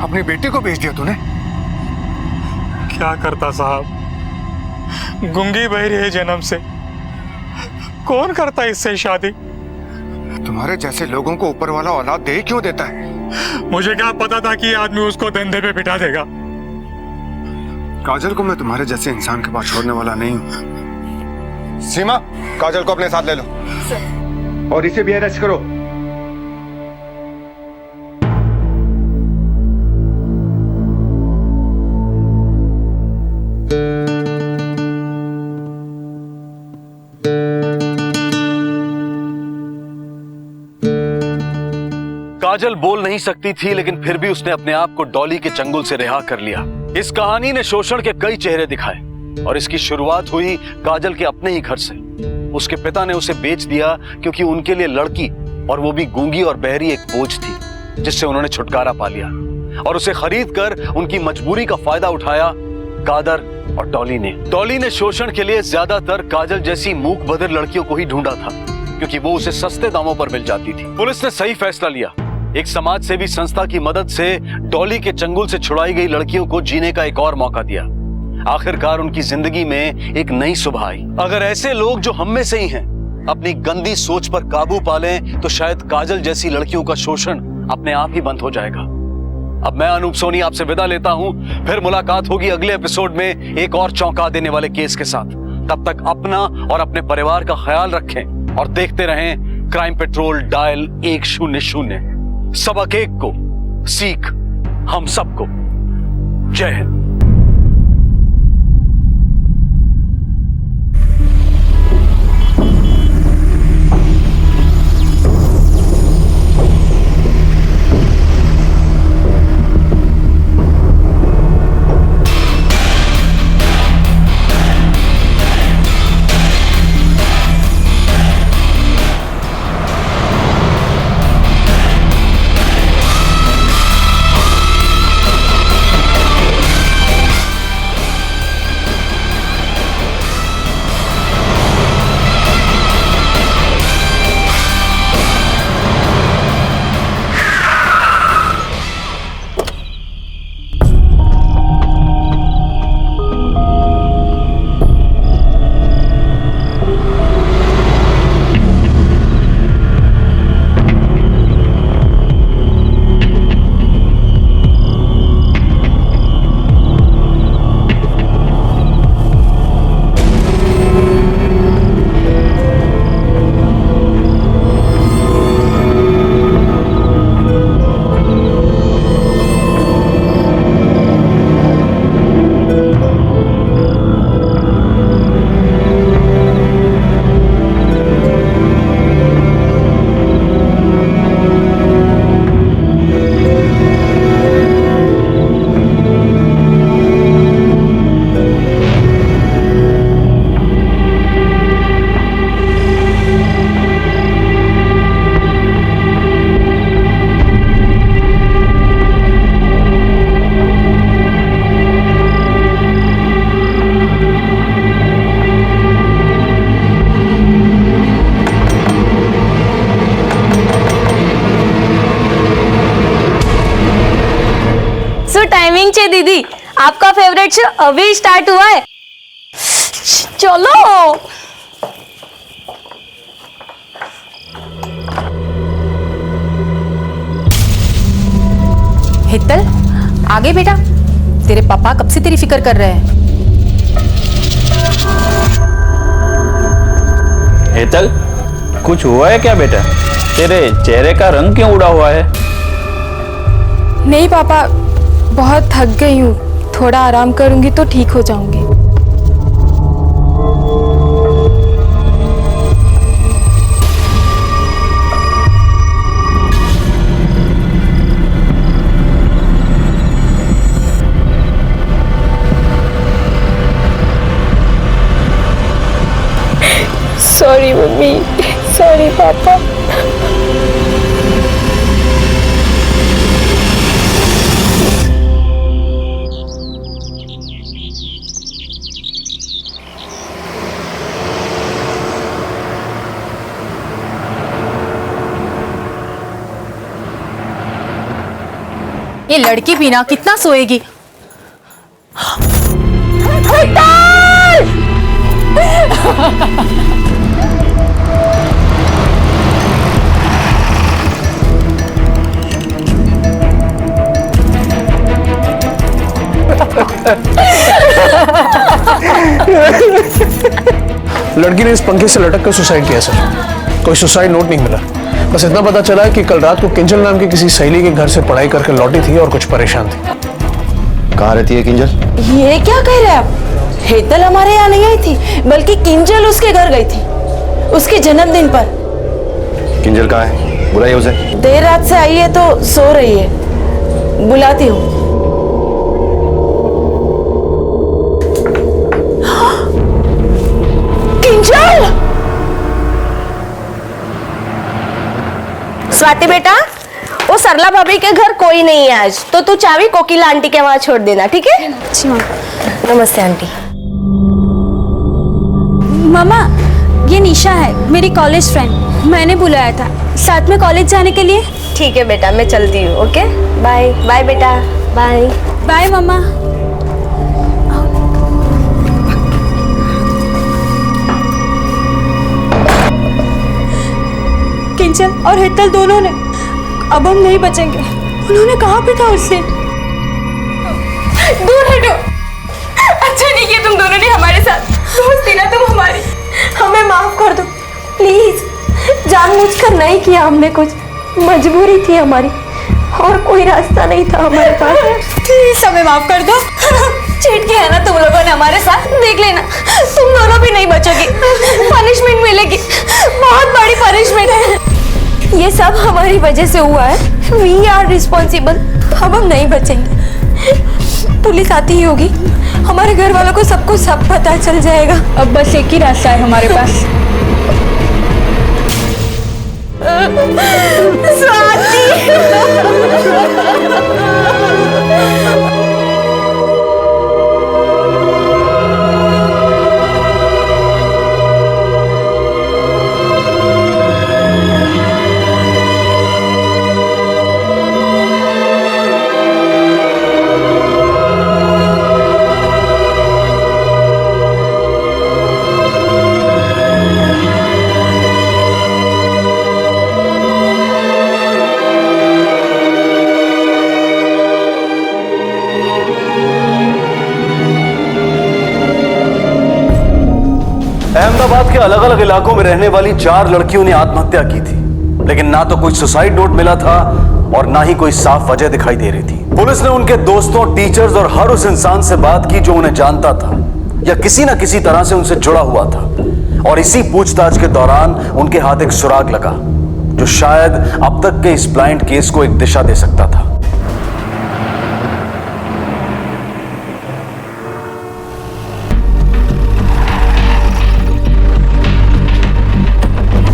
अपनी बेटी को बेच दिया तूने? क्या करता साहब, गुंगी बहरी है जन्म से, कौन करता इससे शादी? तुम्हारे जैसे लोगों को ऊपर वाला औलाद दे क्यों देता है? मुझे क्या पता था कि ये आदमी उसको धंधे पे बिठा देगा। काजल को मैं तुम्हारे जैसे इंसान के पास छोड़ने वाला नहीं हूं। सीमा, काजल को अपने साथ ले लो और इसे भी अरेस्ट करो। काजल बोल नहीं सकती थी, लेकिन फिर भी उसने अपने आप को डॉली के चंगुल से रिहा कर लिया। इस कहानी ने शोषण के कई चेहरे दिखाए और इसकी शुरुआत हुई काजल के अपने ही घर से। उसके पिता ने उसे बेच दिया क्योंकि उनके लिए लड़की, और वो भी गूंगी और बहरी, एक बोझ थी जिससे उन्होंने छुटकारा पा लिया। और उसे खरीद कर उनकी मजबूरी का फायदा उठाया कादर और डॉली ने। डॉली ने शोषण के लिए ज्यादातर काजल जैसी मूक बधिर लड़कियों को ही ढूंढा था क्योंकि वो उसे सस्ते दामों पर मिल जाती थी। पुलिस ने सही फैसला लिया। एक समाज सेवी संस्था की मदद से डॉली के चंगुल से छुड़ाई गई लड़कियों को जीने का एक और मौका दिया। आखिरकार उनकी जिंदगी में एक नई सुबह आई। अगर ऐसे लोग जो हम में से ही हैं अपनी गंदी सोच पर काबू पा लें तो शायद काजल जैसी लड़कियों का शोषण अपने आप ही बंद हो जाएगा। अब मैं अनूप सोनी आपसे विदा लेता हूं। फिर मुलाकात होगी अगले एपिसोड में एक और चौंका देने वाले केस के साथ। तब तक अपना और अपने परिवार का ख्याल रखें और देखते रहें क्राइम पेट्रोल डायल 100। सबक एक को, सीख हम सबको। जय हिंद। चे दीदी, आपका फेवरेट शो अभी स्टार्ट हुआ है, चलो। हेतल, आगे बेटा, तेरे पापा कब से तेरी फिक्र कर रहे हैं। हेतल, कुछ हुआ है क्या बेटा? तेरे चेहरे का रंग क्यों उड़ा हुआ है? नहीं पापा, बहुत थक गई हूँ, थोड़ा आराम करूंगी तो ठीक हो जाऊंगी। सॉरी मम्मी, सॉरी पापा। ये लड़की भी ना कितना सोएगी। लड़की ने इस पंखे से लटक कर सुसाइड किया सर। कोई सुसाइड नोट नहीं मिला, बस इतना पता चला है कि कल रात को किंजल नाम की किसी सहेली के घर से पढ़ाई करके लौटी थी और कुछ परेशान थी। कहाँ रहती है किंजल? ये क्या कह रहे हैं आप? हेतल हमारे यहाँ नहीं आई थी, बल्कि किंजल उसके घर गई थी उसके जन्मदिन पर। किंजल कहाँ है? बुलाइए उसे। देर रात से आई है तो सो रही है, बुलाती हूँ। किंजल! स्वाति बेटा, वो सरला भाभी के घर कोई नहीं है आज, तो तू चाबी कोकिला आंटी के वहां छोड़ देना, ठीक है? अच्छी माँ। नमस्ते आंटी। मामा, ये निशा है, मेरी कॉलेज फ्रेंड, मैंने बुलाया था साथ में कॉलेज जाने के लिए। ठीक है बेटा, मैं चलती हूँ। ओके, बाय बाय बेटा। बाय बाय मामा। किंजल और हेतल दोनों ने, अब हम नहीं बचेंगे। उन्होंने कहाँ पे था उससे? दूर हटो। अच्छा नहीं किया तुम दोनों ने हमारे साथ, दोस्ती ना तुम हमारी, हमें माफ कर दो प्लीज। जानबूझकर नहीं किया हमने कुछ, मजबूरी थी हमारी और कोई रास्ता नहीं था हमारे पास। प्लीज हमें माफ कर दो। चीट किया है ना तुम लोगों ने हमारे साथ, देख लेना तुम दोनों भी नहीं बचोगी, पनिशमेंट मिलेगी, बहुत बड़ी पनिशमेंट है। ये सब हमारी वजह से हुआ है, वी आर रिस्पॉन्सिबल। अब हम नहीं बचेंगे, पुलिस आती ही होगी, हमारे घर वालों को सबको सब पता चल जाएगा। अब बस एक ही रास्ता है हमारे पास। अहमदाबाद के अलग अलग इलाकों में रहने वाली 4 लड़कियों ने आत्महत्या की थी, लेकिन ना तो कोई सुसाइड नोट मिला था और ना ही कोई साफ वजह दिखाई दे रही थी। पुलिस ने उनके दोस्तों, टीचर्स और हर उस इंसान से बात की जो उन्हें जानता था या किसी ना किसी तरह से उनसे जुड़ा हुआ था, और इसी पूछताछ के दौरान उनके हाथ एक सुराग लगा जो शायद अब तक के इस ब्लाइंड केस को एक दिशा दे सकता था।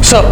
सब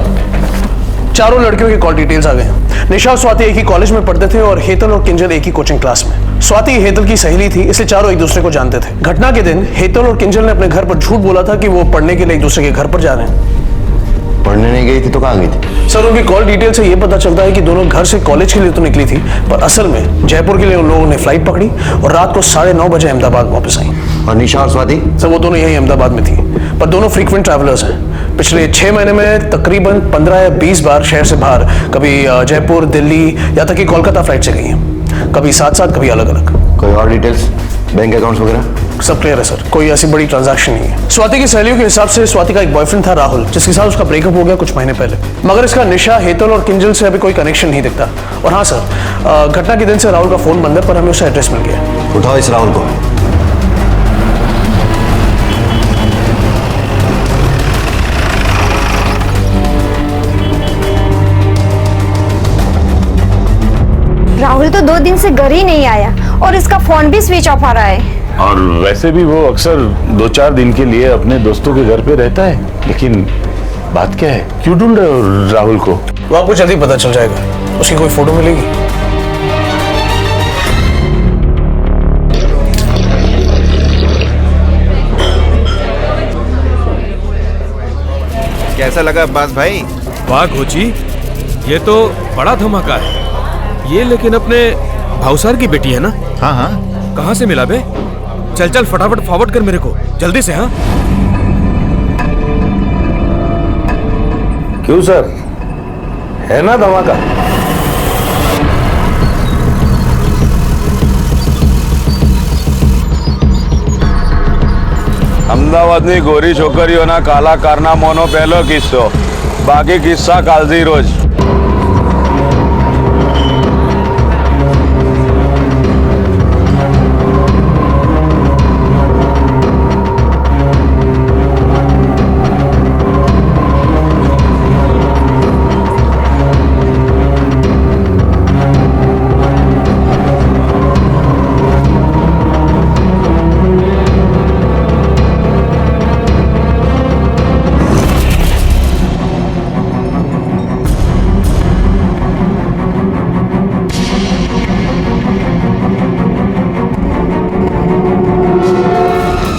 चारों लड़कियों की कॉल डिटेल्स आ गए हैं। निशा और स्वाति एक ही कॉलेज में पढ़ते थे और हेतल और किंजल एक ही कोचिंग क्लास में। स्वाति हेतल की सहेली थी, इसलिए चारों एक दूसरे को जानते थे। घटना के दिन हेतल और किंजल ने अपने घर पर झूठ बोला था कि वो पढ़ने के लिए एक दूसरे के घर पर जा रहे हैं। पढ़ने नहीं गई थी तो कहाँ गई थी? सर उनकी कॉल डिटेल से ये पता चलता है कि दोनों घर से कॉलेज के लिए तो निकली थी, पर असल में जयपुर के लिए उन लोगों ने फ्लाइट पकड़ी और रात को 9:30 बजे अहमदाबाद वापस आई। और निशा और स्वाति? सर वो दोनों यही अहमदाबाद में थी, पर दोनों फ्रीक्वेंट ट्रैवलर्स हैं। पिछले 6 महीने में तकरीबन 15 या 20 बार शहर से बाहर, कभी जयपुर, दिल्ली, या तक कि कोलकाता फ्लाइट से गई हैं, कभी साथ साथ, कभी अलग अलग। कोई और डिटेल्स, बैंक अकाउंट्स वगैरह? सब क्लियर है सर, कोई ऐसी बड़ी ट्रांजैक्शन नहीं है। स्वाति की सहेलियों के हिसाब से स्वाति का एक बॉयफ्रेंड था राहुल, जिसके साथ उसका ब्रेकअप हो गया कुछ महीने पहले, मगर इसका निशा, हेतल और किंजल से अभी कोई कनेक्शन नहीं दिखता। और हाँ सर, घटना के दिन से राहुल का फोन बंद है, पर हमें उसका एड्रेस मिल गया। उठाओ इस राहुल को। राहुल तो 2 दिन से घर ही नहीं आया और इसका फोन भी स्विच ऑफ आ रहा है। और वैसे भी वो अक्सर 2-4 दिन के लिए अपने दोस्तों के घर पे रहता है। लेकिन बात क्या है, क्यों ढूंढ रहे हो राहुल को? वो आपको जल्दी पता चल जाएगा। उसकी कोई फोटो मिलेगी? कैसा लगा अब्बास भाई? वाह घोची, ये तो बड़ा धमाका है। ये लेकिन अपने भावसार की बेटी है ना? हाँ हाँ। कहाँ से मिला बे? चल चल फटाफट फॉरवर्ड कर मेरे को जल्दी से। हाँ क्यों सर, है ना धमाका? અમદાવાદની ગોરી છોકરીઓના કાલા કારનામાનો પહેલો કિસ્સો, બાકી કિસ્સા કાલથી રોજ.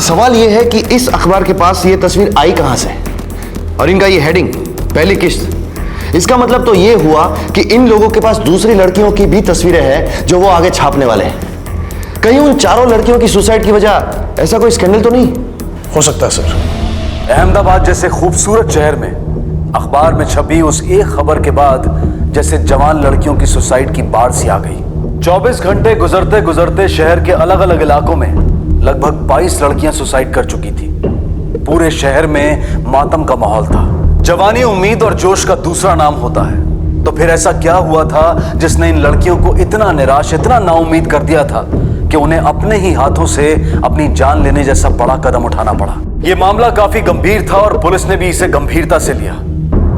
सवाल यह है कि इस अखबार के पास ये तस्वीर आई कहां से, और इनका ये हेडिंग, पहली किस्त। इसका मतलब तो ये हुआ कि इन लोगों के पास दूसरी लड़कियों की भी तस्वीरें हैं जो वो आगे छापने वाले हैं। कहीं उन चारों लड़कियों की सुसाइड की वजह ऐसा कोई स्कैंडल तो नहीं हो सकता सर? अहमदाबाद जैसे खूबसूरत शहर में अखबार में छपी उस एक खबर के बाद जैसे जवान लड़कियों की सुसाइड की बाढ़ सी आ गई। 24 घंटे गुजरते गुजरते शहर के अलग अलग इलाकों में लगभग 22 लड़कियां सुसाइड कर चुकी थी। पूरे शहर में मातम का माहौल था। जवानी उम्मीद और जोश का दूसरा नाम होता है। तो फिर ऐसा क्या हुआ था जिसने इन लड़कियों को इतना निराश, इतना नाउम्मीद कर दिया था कि उन्हें अपने ही हाथों से अपनी जान लेने जैसा बड़ा कदम उठाना पड़ा। यह मामला काफी गंभीर था और पुलिस ने भी इसे गंभीरता से लिया।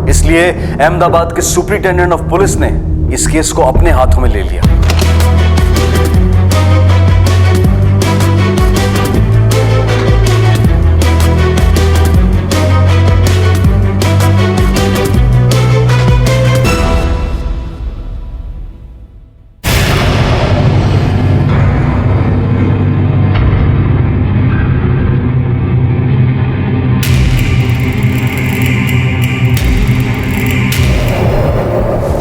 इसलिए अहमदाबाद के सुपरिटेंडेंट ऑफ पुलिस ने इस केस को अपने हाथों में ले लिया।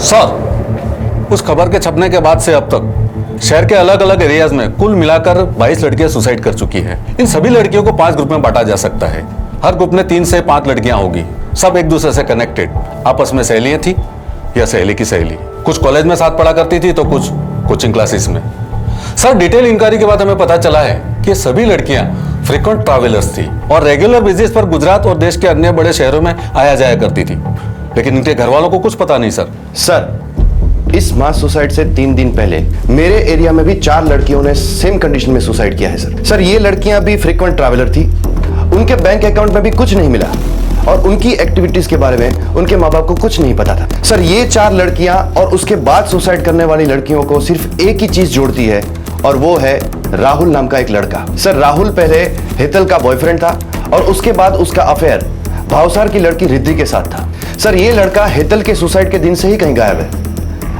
सर, उस खबर के छपने के बाद से अब तक शहर के अलग अलग एरियाज में कुल मिलाकर 22 लड़कियां सुसाइड कर चुकी हैं। इन सभी लड़कियों को 5 ग्रुप में बांटा जा सकता है। हर ग्रुप में 3 से 5 लड़कियां होगी, सब एक दूसरे से कनेक्टेड, आपस में सहेलियां थी या सहेली की सहेली। कुछ कॉलेज में साथ पढ़ा करती थी तो कुछ कोचिंग क्लासेस में। सर, डिटेल इंक्वायरी के बाद हमें पता चला है कि सभी लड़कियां फ्रीक्वेंट ट्रैवलर्स थी और रेगुलर बेसिस पर गुजरात और देश के अन्य बड़े शहरों में आया जाया करती थी, लेकिन इनके घर वालों को कुछ पता नहीं। सर, इस मास सुसाइड से 3 दिन पहले मेरे एरिया में भी 4 लड़कियों ने सेम कंडीशन में सुसाइड किया है सर। सर, ये लड़कियां भी फ्रीक्वेंट ट्रैवलर थी, उनके बैंक अकाउंट में भी कुछ नहीं मिला और उनकी एक्टिविटीज के बारे में उनके माँ बाप को कुछ नहीं पता था। सर, ये 4 लड़कियां और उसके बाद सुसाइड करने वाली लड़कियों को सिर्फ एक ही चीज जोड़ती है और वो है राहुल नाम का एक लड़का। सर, राहुल पहले हेतल का बॉयफ्रेंड था और उसके बाद उसका अफेयर भावसार की लड़की रिद्धि के साथ था। सर, ये लड़का हेतल के सुसाइड के दिन से ही कहीं गायब है।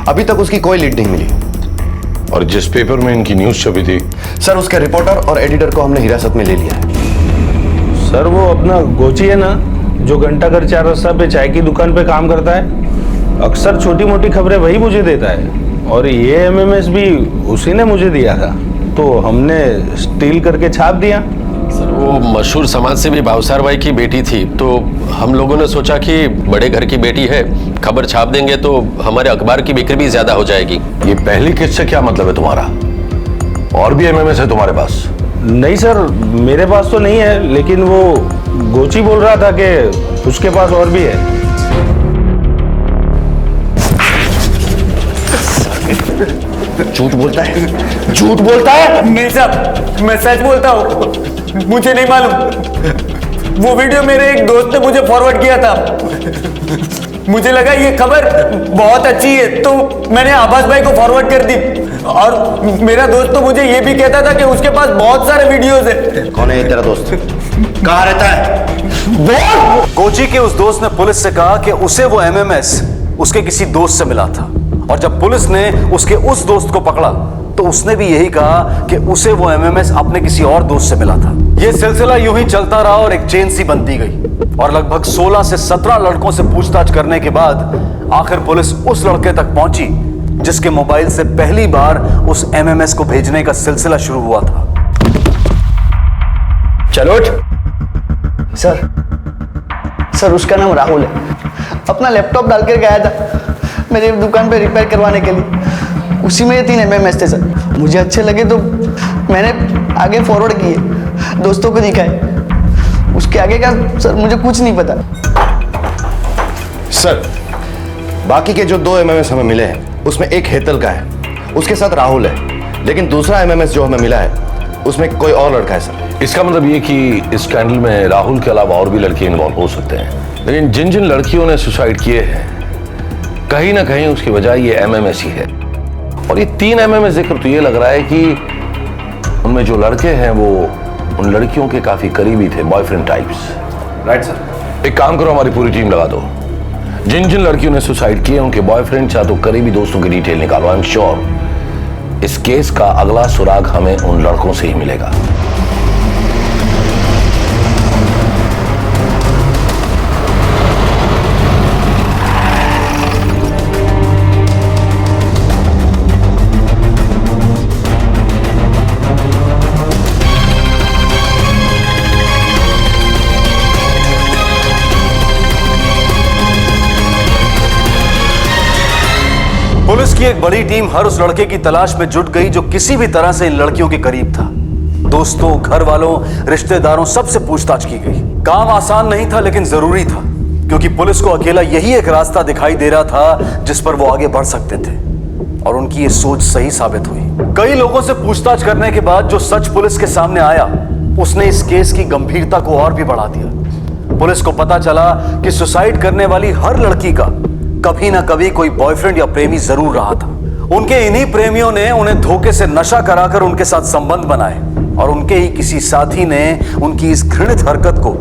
अभी तक उसकी कोई लीड नहीं मिली। और जिस पेपर में इनकी न्यूज छपी थी, सर, उसके रिपोर्टर और एडिटर को हमने हिरासत में ले लिया है। सर, वो अपना गोची है ना, जो घंटा घर 4 रास्ता पे चाय की दुकान पे काम करता है। अक्सर छोटी मोटी खबरें वही मुझे देता है और ये एमएमएस भी उसी ने मुझे दिया था, तो हमने स्टील करके छाप दिया। सर वो मशहूर समाज सेवी भावसार भाई की बेटी थी, तो हम लोगों ने सोचा कि बड़े घर की बेटी है, खबर छाप देंगे तो हमारे अखबार की बिक्री भी ज्यादा हो जाएगी। ये पहली किस्त से क्या मतलब है तुम्हारा? और भी एमएमएस है तुम्हारे पास? नहीं सर, मेरे पास तो नहीं है, लेकिन वो गोची बोल रहा था कि उसके पास और भी है। झूठ बोलता है, झूठ बोलता है। नहीं साहब, मैं सच बोलता हूँ, मुझे नहीं मालूम। वो वीडियो मेरे एक दोस्त ने मुझे फॉरवर्ड किया था, मुझे लगा ये खबर बहुत अच्छी है तो मैंने आभास भाई को फॉरवर्ड कर दी। और मेरा दोस्त तो मुझे ये भी कहता था कि उसके पास बहुत सारे वीडियोस है। कौन है ये तेरा दोस्त? कहाँ रहता है? कोची के उस दोस्त ने पुलिस से कहा कि उसे वो एमएमएस उसके किसी दोस्त से मिला था, और जब पुलिस ने उसके उस दोस्त को पकड़ा तो उसने भी यही कहा कि उसे वो एमएमएस अपने किसी और दोस्त से मिला था। यह सिलसिला यूं ही चलता रहा और एक चेन सी बनती गई, और लगभग 16 से 17 लड़कों से पूछताछ करने के बाद आखिर पुलिस उस लड़के तक पहुंची जिसके मोबाइल से पहली बार उस एमएमएस को भेजने का सिलसिला शुरू हुआ था। चलो सर, उसका नाम राहुल है। अपना लैपटॉप डालकर गया था मेरी दुकान पे रिपेयर करवाने के लिए। उसी में ये 3 एमएमएस थे सर। मुझे अच्छे लगे तो मैंने आगे फॉरवर्ड किए, दोस्तों को दिखाए। उसके आगे का सर मुझे कुछ नहीं पता। सर, बाकी के जो 2 एमएमएस हमें मिले हैं उसमें एक हेतल का है, उसके साथ राहुल है, लेकिन दूसरा एमएमएस जो हमें मिला है उसमें कोई और लड़का है सर। इसका मतलब ये कि इस स्कैंडल में राहुल के अलावा और भी लड़के इन्वॉल्व हो सकते हैं, लेकिन जिन जिन लड़कियों ने सुसाइड किए हैं कहीं ना कहीं उसकी वजह ये एमएमएस ही है। और ये 3 एमएमएस देखकर तो ये लग रहा है कि उनमें जो लड़के हैं वो उन लड़कियों के काफी करीबी थे, बॉयफ्रेंड टाइप्स। Right sir. एक काम करो, हमारी पूरी टीम लगा दो। जिन जिन लड़कियों ने सुसाइड किए उनके बॉयफ्रेंड या तो करीबी दोस्तों की डिटेल निकालो। आई एम श्योर इस केस का अगला सुराग हमें उन लड़कों से ही मिलेगा। पुलिस की एक बड़ी टीम हर उस लड़के की तलाश में जुट गई जो किसी भी तरह से इन लड़कियों के करीब था। दोस्तों, घर वालों, रिश्तेदारों, सबसे पूछताछ की गई। काम आसान नहीं था लेकिन जरूरी था, क्योंकि पुलिस को अकेला यही एक रास्ता दिखाई दे रहा था जिस पर वो आगे बढ़ सकते थे, और उनकी ये सोच सही साबित हुई। कई लोगों से पूछताछ करने के बाद जो सच पुलिस के सामने आया उसने इस केस की गंभीरता को और भी बढ़ा दिया। पुलिस को पता चला कि सुसाइड करने वाली हर लड़की का कभी ना कभी कोई बॉयफ्रेंड या प्रेमी जरूर रहा था। उनके इन्हीं प्रेमियों ने उन्हें धोखे से नशा कराकर उनके साथ संबंध बनाए, और उनके ही किसी साथी ने उनकी इस घृणित हरकत को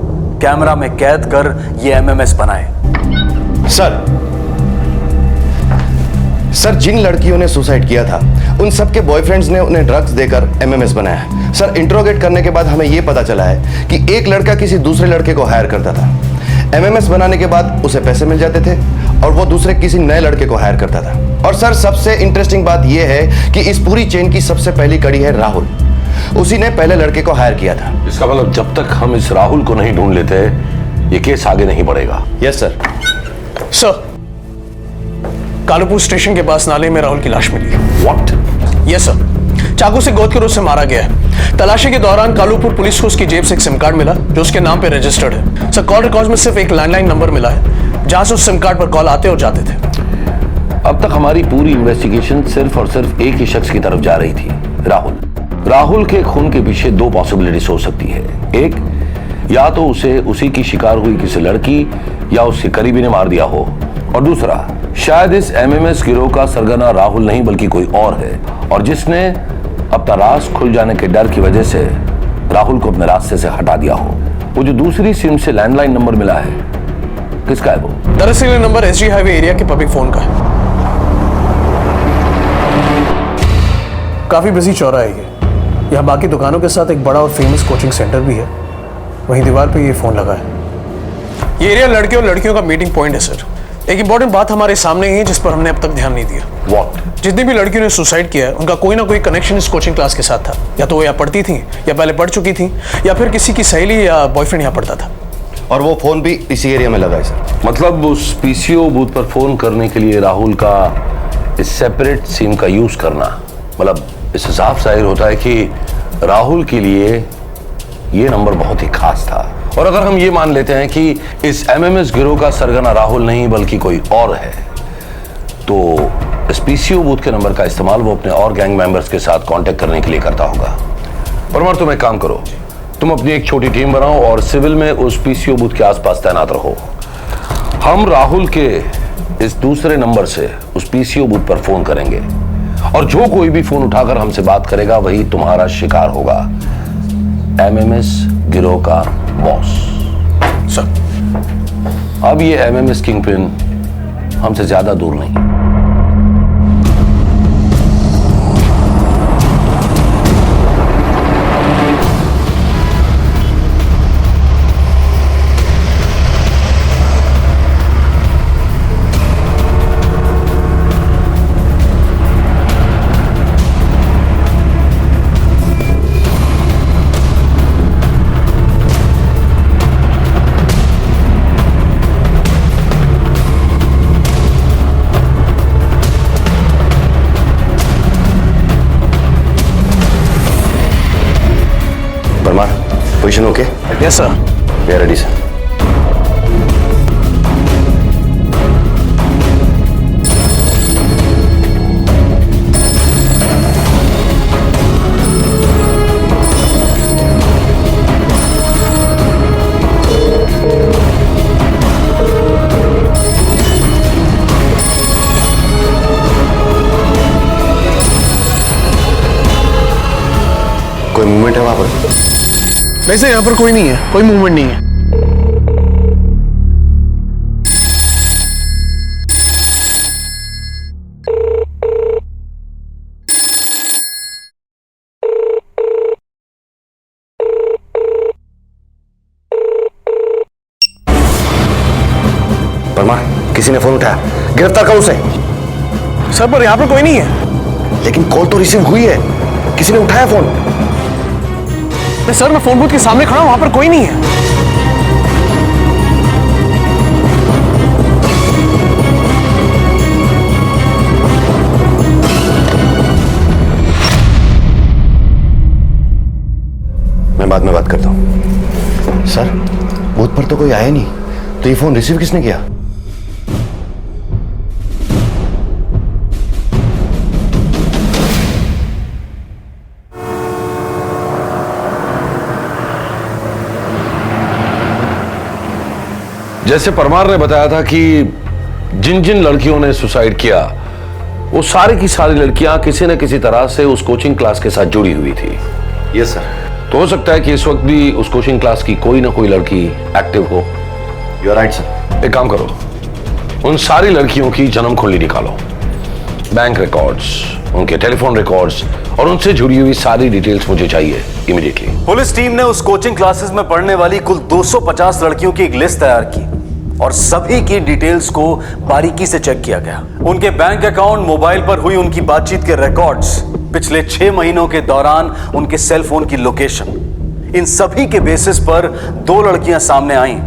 कैमरा में कैद कर ये एमएमएस बनाए। सर, जिन लड़कियों ने सुसाइड किया था उन सबके बॉयफ्रेंड्स ने उन्हें ड्रग्स देकर एमएमएस बनाया। सर, इंट्रोगेट करने के बाद हमें यह पता चला है कि एक लड़का किसी दूसरे लड़के को हायर करता था। एमएमएस बनाने के बाद उसे पैसे मिल जाते थे और वो दूसरे किसी नए लड़के को हायर करता था। और सर, सबसे इंटरेस्टिंग बात यह है कि इस पूरी चेन की सबसे पहली कड़ी है राहुल। उसी ने पहले लड़के को हायर किया था। इसका मतलब जब तक हम इस राहुल को नहीं ढूंढ लेते ये केस आगे नहीं बढ़ेगा। Yes sir. Sir, Kalupur station के पास नाले में राहुल की लाश मिली। व्हाट? यस सर, चाकू से गोद कर उसे मारा गया है। तलाशी के दौरान कालूपुर पुलिस को उसकी जेब से एक सिम कार्ड मिला जो उसके नाम पे रजिस्टर्ड है। सर, कॉल रिकॉर्ड में सिर्फ एक लैंडलाइन नंबर मिला है जहां से उस सिम कार्ड पर कॉल आते और जाते थे। अब तक हमारी पूरी इन्वेस्टिगेशन सिर्फ और सिर्फ एक ही शख्स की तरफ जा रही थी, राहुल। राहुल के खून के पीछे 2 पॉसिबिलिटीज हो सकती है। एक, या तो उसे उसी की शिकार हुई किसी लड़की या उसके करीबी ने मार दिया हो, और दूसरा, शायद इस एमएमएस गिरोह का सरगना राहुल नहीं बल्कि कोई और है, और जिसने अपना राज खुल जाने के डर की वजह से राहुल को अपने रास्ते से हटा दिया हो। वो जो दूसरी सिम से लैंडलाइन नंबर मिला है, किसका है वो? दरअसल ये नंबर एसजी हाईवे एरिया के पब्लिक फोन का है। काफी बिजी चौराहा है ये। यहाँ बाकी दुकानों के साथ एक बड़ा और फेमस कोचिंग सेंटर भी है। वहीं दीवार पे ये फोन लगा है। ये एरिया लड़के और लड़कियों का मीटिंग पॉइंट है सर। एक इंपॉर्टेंट बात हमारे सामने ही है जिस पर हमने अब तक ध्यान नहीं दिया। व्हाट? जितनी भी लड़कियों ने सुसाइड किया है उनका कोई ना कोई कनेक्शन इस कोचिंग क्लास के साथ था। या तो वो यहाँ पढ़ती थी, या पहले पढ़ चुकी थी, या फिर किसी की सहेली या बॉयफ्रेंड यहाँ पढ़ता था। और वो फोन भी इसी एरिया में लगा है सर। मतलब उस पीसीओ बूथ पर फोन करने के लिए राहुल का इस सेपरेट सिम का यूज करना, मतलब इससे साफ जाहिर होता है कि राहुल के लिए ये नंबर बहुत ही खास था। और अगर हम ये मान लेते हैं कि इस एमएमएस गिरोह का सरगना राहुल नहीं बल्कि कोई और है, तो इस पीसीओ बूथ के नंबर का इस्तेमाल वो अपने और गैंग मेंबर्स के साथ कांटेक्ट करने के लिए करता होगा। परमार, तुम एक काम करो, तुम अपनी एक छोटी टीम बनाओ और सिविल में उस पीसीओ बूथ के आसपास तैनात रहो। हम राहुल के इस दूसरे नंबर से उस पीसीओ बूथ पर फोन करेंगे और जो कोई भी फोन उठाकर हमसे बात करेगा वही तुम्हारा शिकार होगा, एमएमएस गिरोह का बॉस। सर, अब ये एमएमएस किंगपिन हमसे ज्यादा दूर नहीं। Position okay? Yes sir. We are ready sir. कोई मूवमेंट है वहां पर? वैसे यहाँ पर कोई नहीं है, कोई मूवमेंट नहीं है। परमार, किसी ने फोन उठाया, गिरफ्तार करो उसे। सर, पर यहाँ पर कोई नहीं है। लेकिन कॉल तो रिसीव हुई है, किसी ने उठाया फोन। सर, मैं फोन बूथ के सामने खड़ा हूं, वहां पर कोई नहीं है। मैं बाद में बात करता हूं। सर, बूथ पर तो कोई आया नहीं, तो ये फोन रिसीव किसने किया? जैसे परमार ने बताया था कि जिन जिन लड़कियों ने सुसाइड किया वो सारी की सारी लड़कियां किसी न किसी तरह से उस कोचिंग क्लास के साथ जुड़ी हुई थी। Yes sir. तो हो सकता है कि इस वक्त भी उस कोचिंग क्लास की कोई ना कोई लड़की एक्टिव हो। You are right sir. एक काम करो, उन सारी लड़कियों की जन्म कुंडली निकालो, बैंक रिकॉर्ड्स, उनके टेलीफोन रिकॉर्ड्स और उनसे जुड़ी हुई सारी डिटेल्स मुझे चाहिए इमीडिएटली। पुलिस टीम ने उस कोचिंग क्लासेस में पढ़ने वाली कुल 250 लड़कियों की एक लिस्ट तैयार की और सभी की डिटेल्स को बारीकी से चेक किया गया। उनके बैंक अकाउंट, मोबाइल पर हुई उनकी बातचीत के रिकॉर्ड्स, पिछले 6 महीनों के दौरान उनके सेल फोन की लोकेशन, इन सभी के बेसिस पर 2 लड़कियां सामने आईं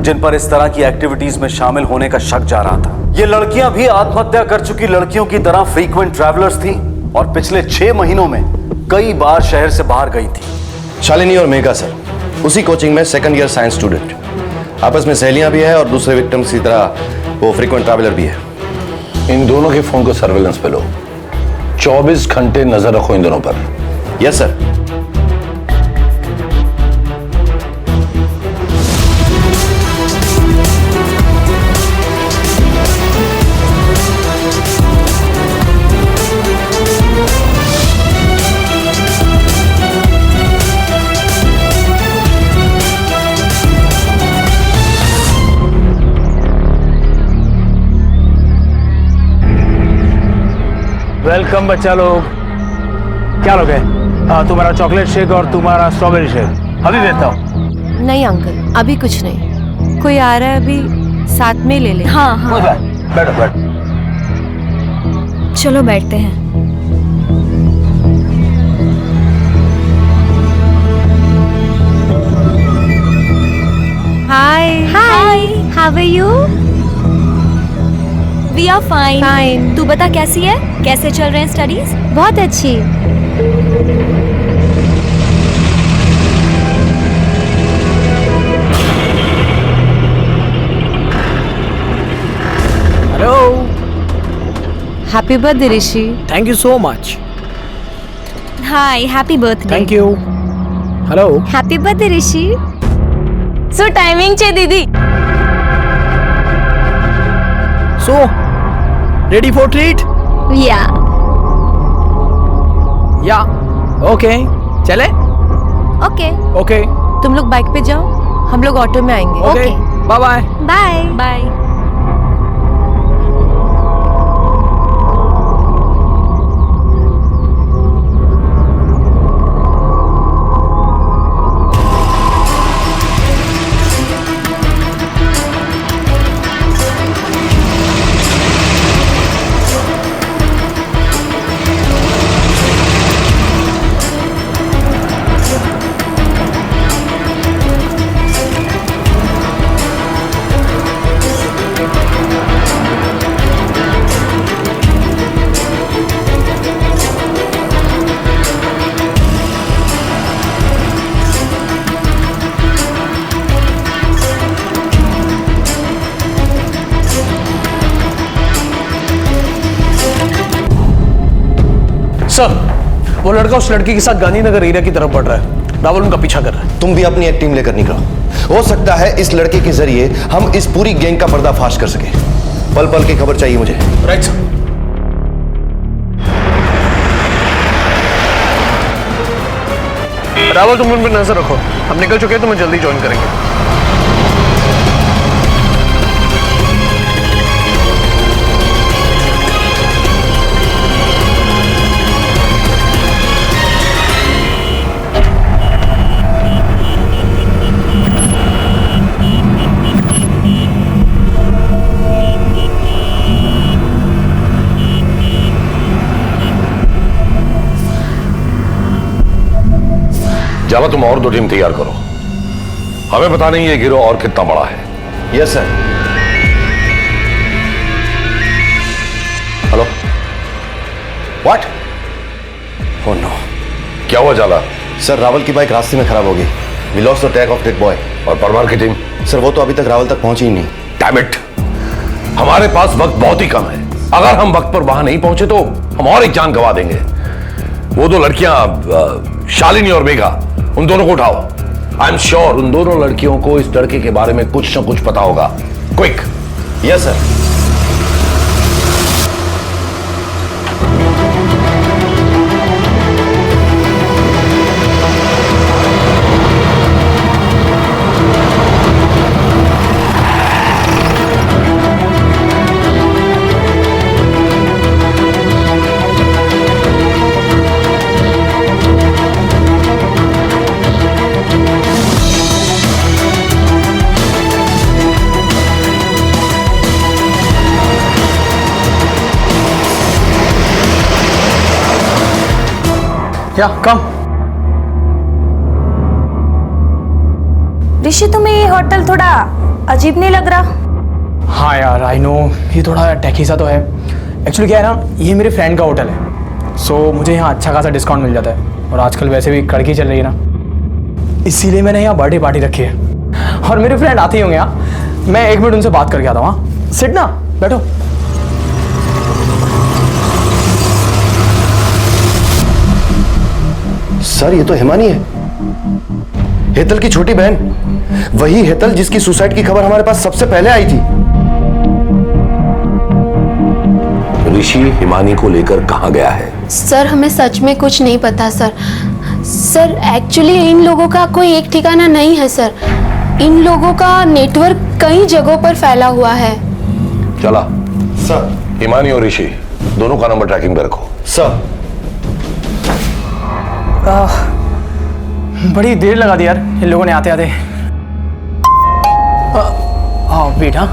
जिन पर इस तरह की एक्टिविटीज में शामिल होने का शक जा रहा था। ये लड़कियां भी आत्महत्या कर चुकी लड़कियों की तरह फ्रीक्वेंट ट्रैवलर्स थी और पिछले 6 महीनों में कई बार शहर से बाहर गई थी। शालिनी और मेघा सर, उसी कोचिंग में सेकंड ईयर साइंस स्टूडेंट, आपस में सहेलियां भी है और दूसरे विक्टिम्स की तरह वो फ्रीक्वेंट ट्रैवलर भी है। इन दोनों के फोन को सर्वेलेंस पे लो, 24 घंटे नजर रखो इन दोनों पर। Yes sir. वेलकम बच्चा लोग। क्या लोग है? तुम्हारा चॉकलेट शेक और तुम्हारा स्ट्रॉबेरी शेक अभी देता हूँ। नहीं अंकल, अभी कुछ नहीं। कोई आ रहा है अभी, साथ में ले ले। हाँ हाँ बैठो बैठो। चलो बैठते हैं। Hi hi, how are you? We are fine. Fine. तू बता कैसी है, कैसे चल रहे हैं स्टडीज? बहुत अच्छी। Hello. Happy birthday Rishi. Thank you so much. Hi, happy birthday. Thank you. Hello. Happy birthday Rishi. So timing छे दीदी। So ready for treat? या ओके, चले? Okay okay. तुम लोग बाइक पे जाओ, हम लोग ऑटो में आएंगे। Okay, bye bye. Bye bye. Sir, वो लड़का उस लड़की के साथ गांधीनगर एरिया की तरफ बढ़ रहा है। राहुल उनका पीछा कर रहा है। तुम भी अपनी एक टीम लेकर निकलो। हो सकता है इस लड़के के जरिए हम इस पूरी गैंग का पर्दाफाश कर सके। पल पल की खबर चाहिए मुझे। Right sir. राहुल, तुम उन पर नजर रखो। हम निकल चुके हैं, तुम्हें जल्दी ज्वाइन करेंगे। जावा, तुम और 2 टीम तैयार करो। हमें पता नहीं ये गिरोह और कितना बड़ा है। Yes sir. Hello. What? Oh no. क्या हुआ जाला? सर, रावल की बाइक रास्ते में खराब हो गई। We lost the track of that boy. और परमार की टीम? सर, वो तो अभी तक रावल तक पहुंची ही नहीं। डैम इट, हमारे पास वक्त बहुत ही कम है। अगर हम वक्त पर वहां नहीं पहुंचे तो हम और एक जान गंवा देंगे। वो 2 लड़कियां शालिनी और मेघा, उन दोनों को उठाओ। आई एम श्योर उन दोनों लड़कियों को इस लड़के के बारे में कुछ न कुछ पता होगा। क्विक। Yes sir. या कम। ऋषि, तुम्हें ये होटल थोड़ा अजीब नहीं लग रहा? हाँ यार, आई नो ये थोड़ा टैकी सा तो है। एक्चुअली क्या है ना, ये मेरे फ्रेंड का होटल है, सो मुझे यहाँ अच्छा खासा डिस्काउंट मिल जाता है। और आजकल वैसे भी कड़की चल रही है ना, इसीलिए मैंने यहाँ बर्थडे पार्टी रखी है। और मेरे फ्रेंड आते ही होंगे यहाँ। मैं 1 मिनट उनसे बात करके आता हूँ। हाँ, सिट ना, बैठो। सर, ये तो हिमानी है, हेतल की छोटी बहन। वही हेतल जिसकी सुसाइड की खबर हमारे पास सबसे पहले आई थी। ऋषि हिमानी को लेकर कहाँ गया है? सर, हमें सच में कुछ नहीं पता सर। सर, एक्चुअली इन लोगों का कोई एक ठिकाना नहीं है सर। इन लोगों का नेटवर्क कई जगहों पर फैला हुआ है। चला सर। हिमानी और ऋषि दोनों का नंबर ट्रैकिंग पे रखो। सर। बड़ी देर लगा दी यार इन लोगों ने आते आते। वेट हाँ।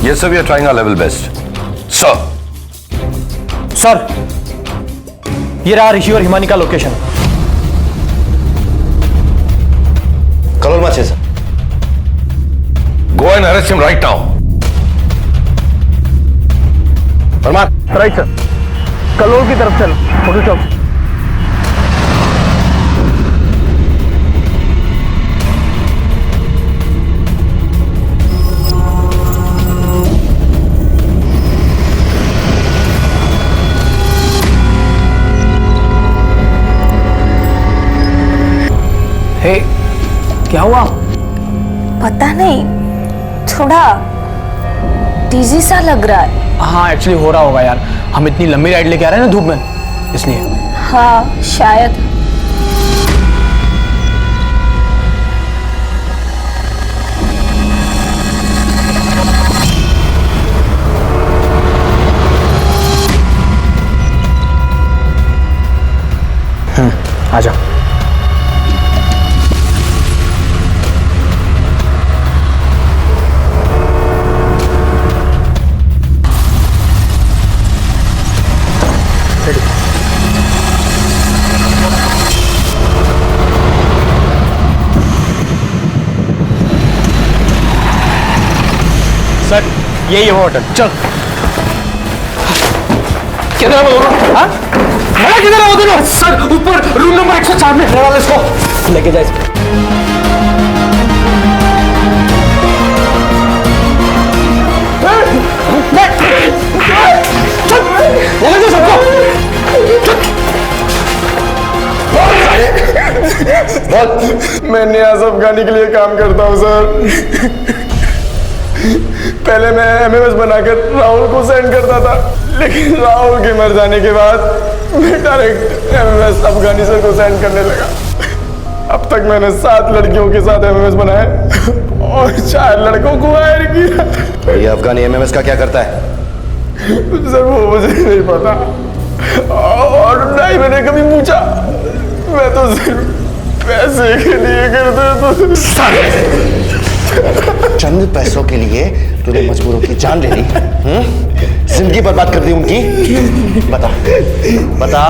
Yes, sir, we are trying our level best. Sir. Sir, ये रहा ऋषि और हिमानी का लोकेशन। कलोल माचे sir. Go and arrest him right now. Parmar. Right sir, Kalol की तरफ चल, होटल चौक। हे, क्या हुआ? पता नहीं, थोड़ा डिजी सा लग रहा है। हाँ एक्चुअली हो रहा होगा यार, हम इतनी लंबी राइड लेके आ रहे हैं ना धूप में, इसलिए। हाँ शायद। आजा। सर यही है होटल, चल। किधर है वो दोनों? हाँ? किधर है वो दोनों? सर ऊपर रूम नंबर 104 में। इसको लेके जाए। मैं नियाज अफगानी के लिए काम करता हूँ सर। पहले मैं एमएमएस बनाकर राहुल को सेंड करता था, लेकिन राहुल के मर जाने के बाद मैं डायरेक्ट एमएमएस अफगानी सर को सेंड करने लगा। अब तक मैंने 7 लड़कियों के साथ एमएमएस बनाए और 4 लड़कों को हायर किया। ये अफगानी एमएमएस का क्या करता है? सर वो मुझे नहीं पता और ना ही मैंने कभी पूछा। मैं तो सिर्फ पैसे के लिए करता तो। चंद पैसों के लिए तूने मजबूरों की जान ले ली, जिंदगी बर्बाद कर दी उनकी। बता बता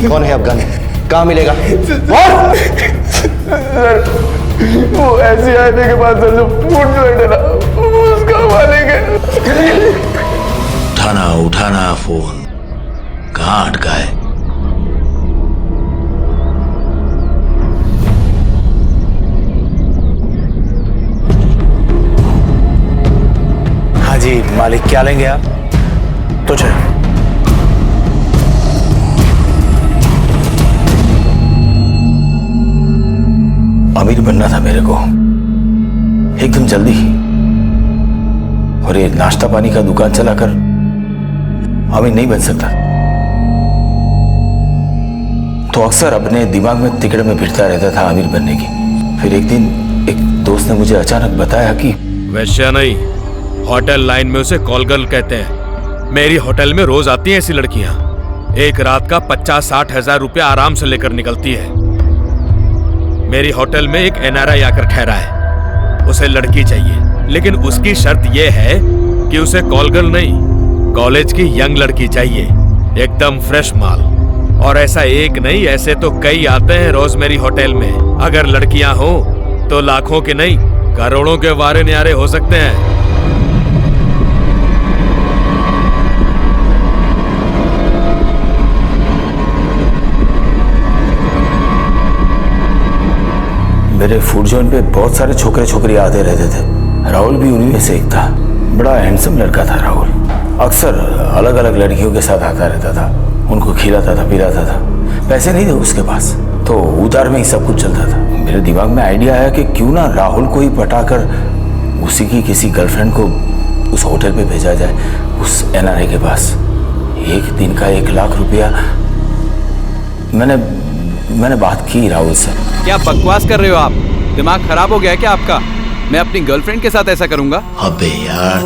कौन है अफगानी, कहाँ मिलेगा? वो ऐसी आईने के बाद सर जो फूट बैठे ना, उसका मालिक है। उठाना फोन, कहाँ अटका है? हाँ जी मालिक, क्या लेंगे आप? तुझे अमीर बनना था मेरे को, एकदम जल्दी। और ये नाश्ता पानी का दुकान चलाकर अमीर नहीं बन सकता। तो अक्सर अपने दिमाग में तिकड़ में फिरता रहता था अमीर बनने की। फिर एक दिन एक दोस्त ने मुझे अचानक बताया कि वैश्या नहीं, होटल लाइन में उसे कॉल गर्ल कहते हैं। मेरी होटल में रोज आती हैं ऐसी लड़कियां। एक रात का 50-60 हजार रुपया आराम से लेकर निकलती है। मेरी होटल में एक एनआरआई आकर ठहरा है, उसे लड़की चाहिए, लेकिन उसकी शर्त यह है कि उसे कॉल गर्ल नहीं, कॉलेज की यंग लड़की चाहिए, एकदम फ्रेश माल। और ऐसा एक नहीं, ऐसे तो कई आते हैं रोज मेरी होटल में। अगर लड़कियां हो तो लाखों के नहीं, करोड़ों के वारे न्यारे हो सकते हैं। मेरे फूड जॉइंट पे बहुत सारे छोकरे छोकरी आते रहते थे। राहुल भी उन्हीं में से एक था। बड़ा हैंडसम लड़का था राहुल। अक्सर अलग अलग लड़कियों के साथ आता रहता था, उनको खिलाता था, पिलाता था। पैसे नहीं थे उसके पास, तो उधार में ही सब कुछ चलता था। मेरे दिमाग में आइडिया आया कि क्यों ना राहुल को ही पटाकर उसी की किसी गर्लफ्रेंड को उस होटल पे भेजा जाए, उस एनआरआई के पास। एक दिन का 1 लाख रुपया मैंने मैंने बात की राहुल से। क्या बकवास कर रहे हो आप? दिमाग खराब हो गया है क्या आपका? मैं अपनी गर्लफ्रेंड के साथ ऐसा करूंगा? अबे यार,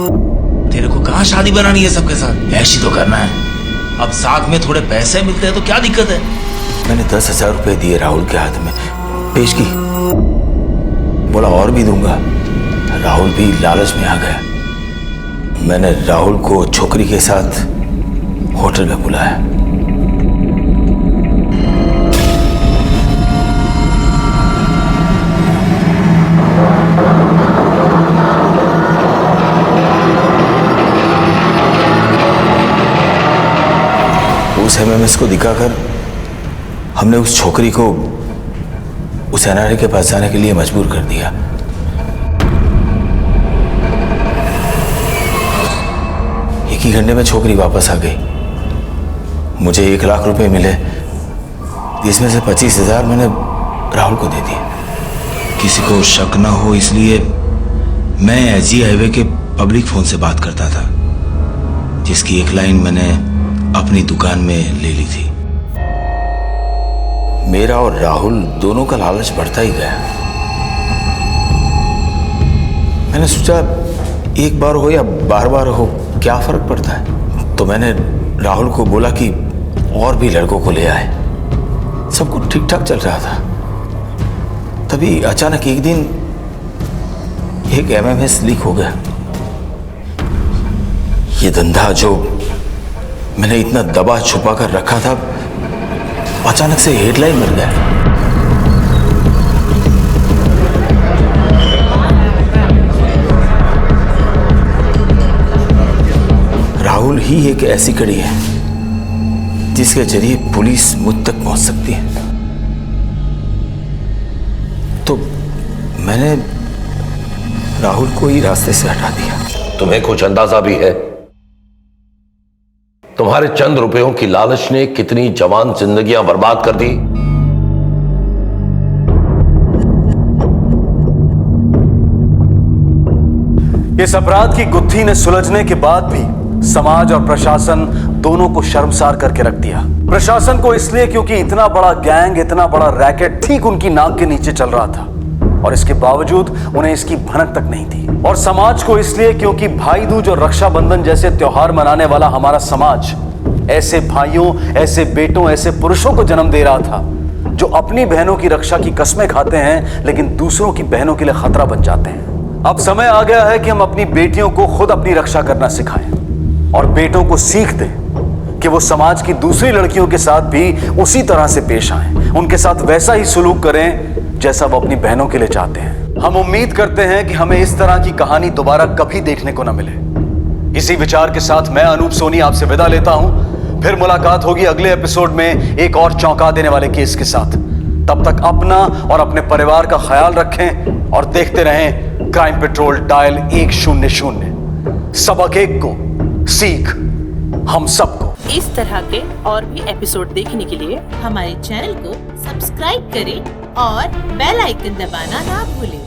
तेरे को कहाँ शादी बनानी है सबके साथ? ऐसी तो करना है। अब साथ में थोड़े पैसे मिलते हैं तो क्या दिक्कत है? मैंने 10,000 रुपए दिए राहुल के हाथ में, पेश की, बोला और भी दूंगा। राहुल भी लालच में आ गया। मैंने राहुल को छोकरी के साथ होटल में बुलाया। उस एमएमएस को दिखाकर हमने उस छोकरी को उस एनआरए के पास जाने के लिए मजबूर कर दिया। एक ही घंटे में छोकरी वापस आ गई। मुझे 1 लाख रुपए मिले, इसमें से 25,000 मैंने राहुल को दे दिए। किसी को शक ना हो इसलिए मैं एजी हाईवे के पब्लिक फोन से बात करता था, जिसकी एक लाइन मैंने अपनी दुकान में ले ली थी। मेरा और राहुल दोनों का लालच बढ़ता ही गया। मैंने सोचा एक बार हो या बार बार हो, क्या फर्क पड़ता है। तो मैंने राहुल को बोला कि और भी लड़कों को ले आए। सब कुछ ठीक ठाक चल रहा था। तभी अचानक एक दिन एक एमएमएस लीक हो गया। ये धंधा जो मैंने इतना दबा छुपा कर रखा था, अचानक से हेडलाइन मिल गया। राहुल ही एक ऐसी कड़ी है जिसके जरिए पुलिस मुझ तक पहुंच सकती है। तो मैंने राहुल को ही रास्ते से हटा दिया। तुम्हें कुछ अंदाजा भी है तुम्हारे चंद रुपयों की लालच ने कितनी जवान जिंदगियां बर्बाद कर दी? इस अपराध की गुत्थी ने सुलझने के बाद भी समाज और प्रशासन दोनों को शर्मसार करके रख दिया। प्रशासन को इसलिए क्योंकि इतना बड़ा गैंग, इतना बड़ा रैकेट ठीक उनकी नाक के नीचे चल रहा था और इसके बावजूद उन्हें इसकी भनक तक नहीं थी। और समाज को इसलिए क्योंकि भाई दूज और रक्षाबंधन जैसे त्योहार मनाने वाला हमारा समाज ऐसे भाइयों, ऐसे बेटों, ऐसे पुरुषों को जन्म दे रहा था जो अपनी बहनों की रक्षा की कस्में खाते हैं लेकिन दूसरों की बहनों के लिए खतरा बन जाते हैं। अब समय आ गया है कि हम अपनी बेटियों को खुद अपनी रक्षा करना सिखाएं और बेटों को सीख दें कि वो समाज की दूसरी लड़कियों के साथ भी उसी तरह से पेश आएं, उनके साथ वैसा ही सुलूक करें जैसा वो अपनी बहनों के लिए चाहते हैं। हम उम्मीद करते हैं कि हमें इस तरह की कहानी दोबारा कभी देखने को न मिले। इसी विचार के साथ मैं अनूप सोनी आपसे विदा लेता हूं। फिर मुलाकात होगी अगले एपिसोड में एक और चौंका देने वाले केस के साथ। तब तक अपना और अपने परिवार का ख्याल रखें और देखते रहें क्राइम पेट्रोल डायल 100। सबक एक को, सीख हम सबको। इस तरह के और भी एपिसोड देखने के लिए हमारे चैनल को सब्सक्राइब करें और बेल आइकन दबाना ना भूलें।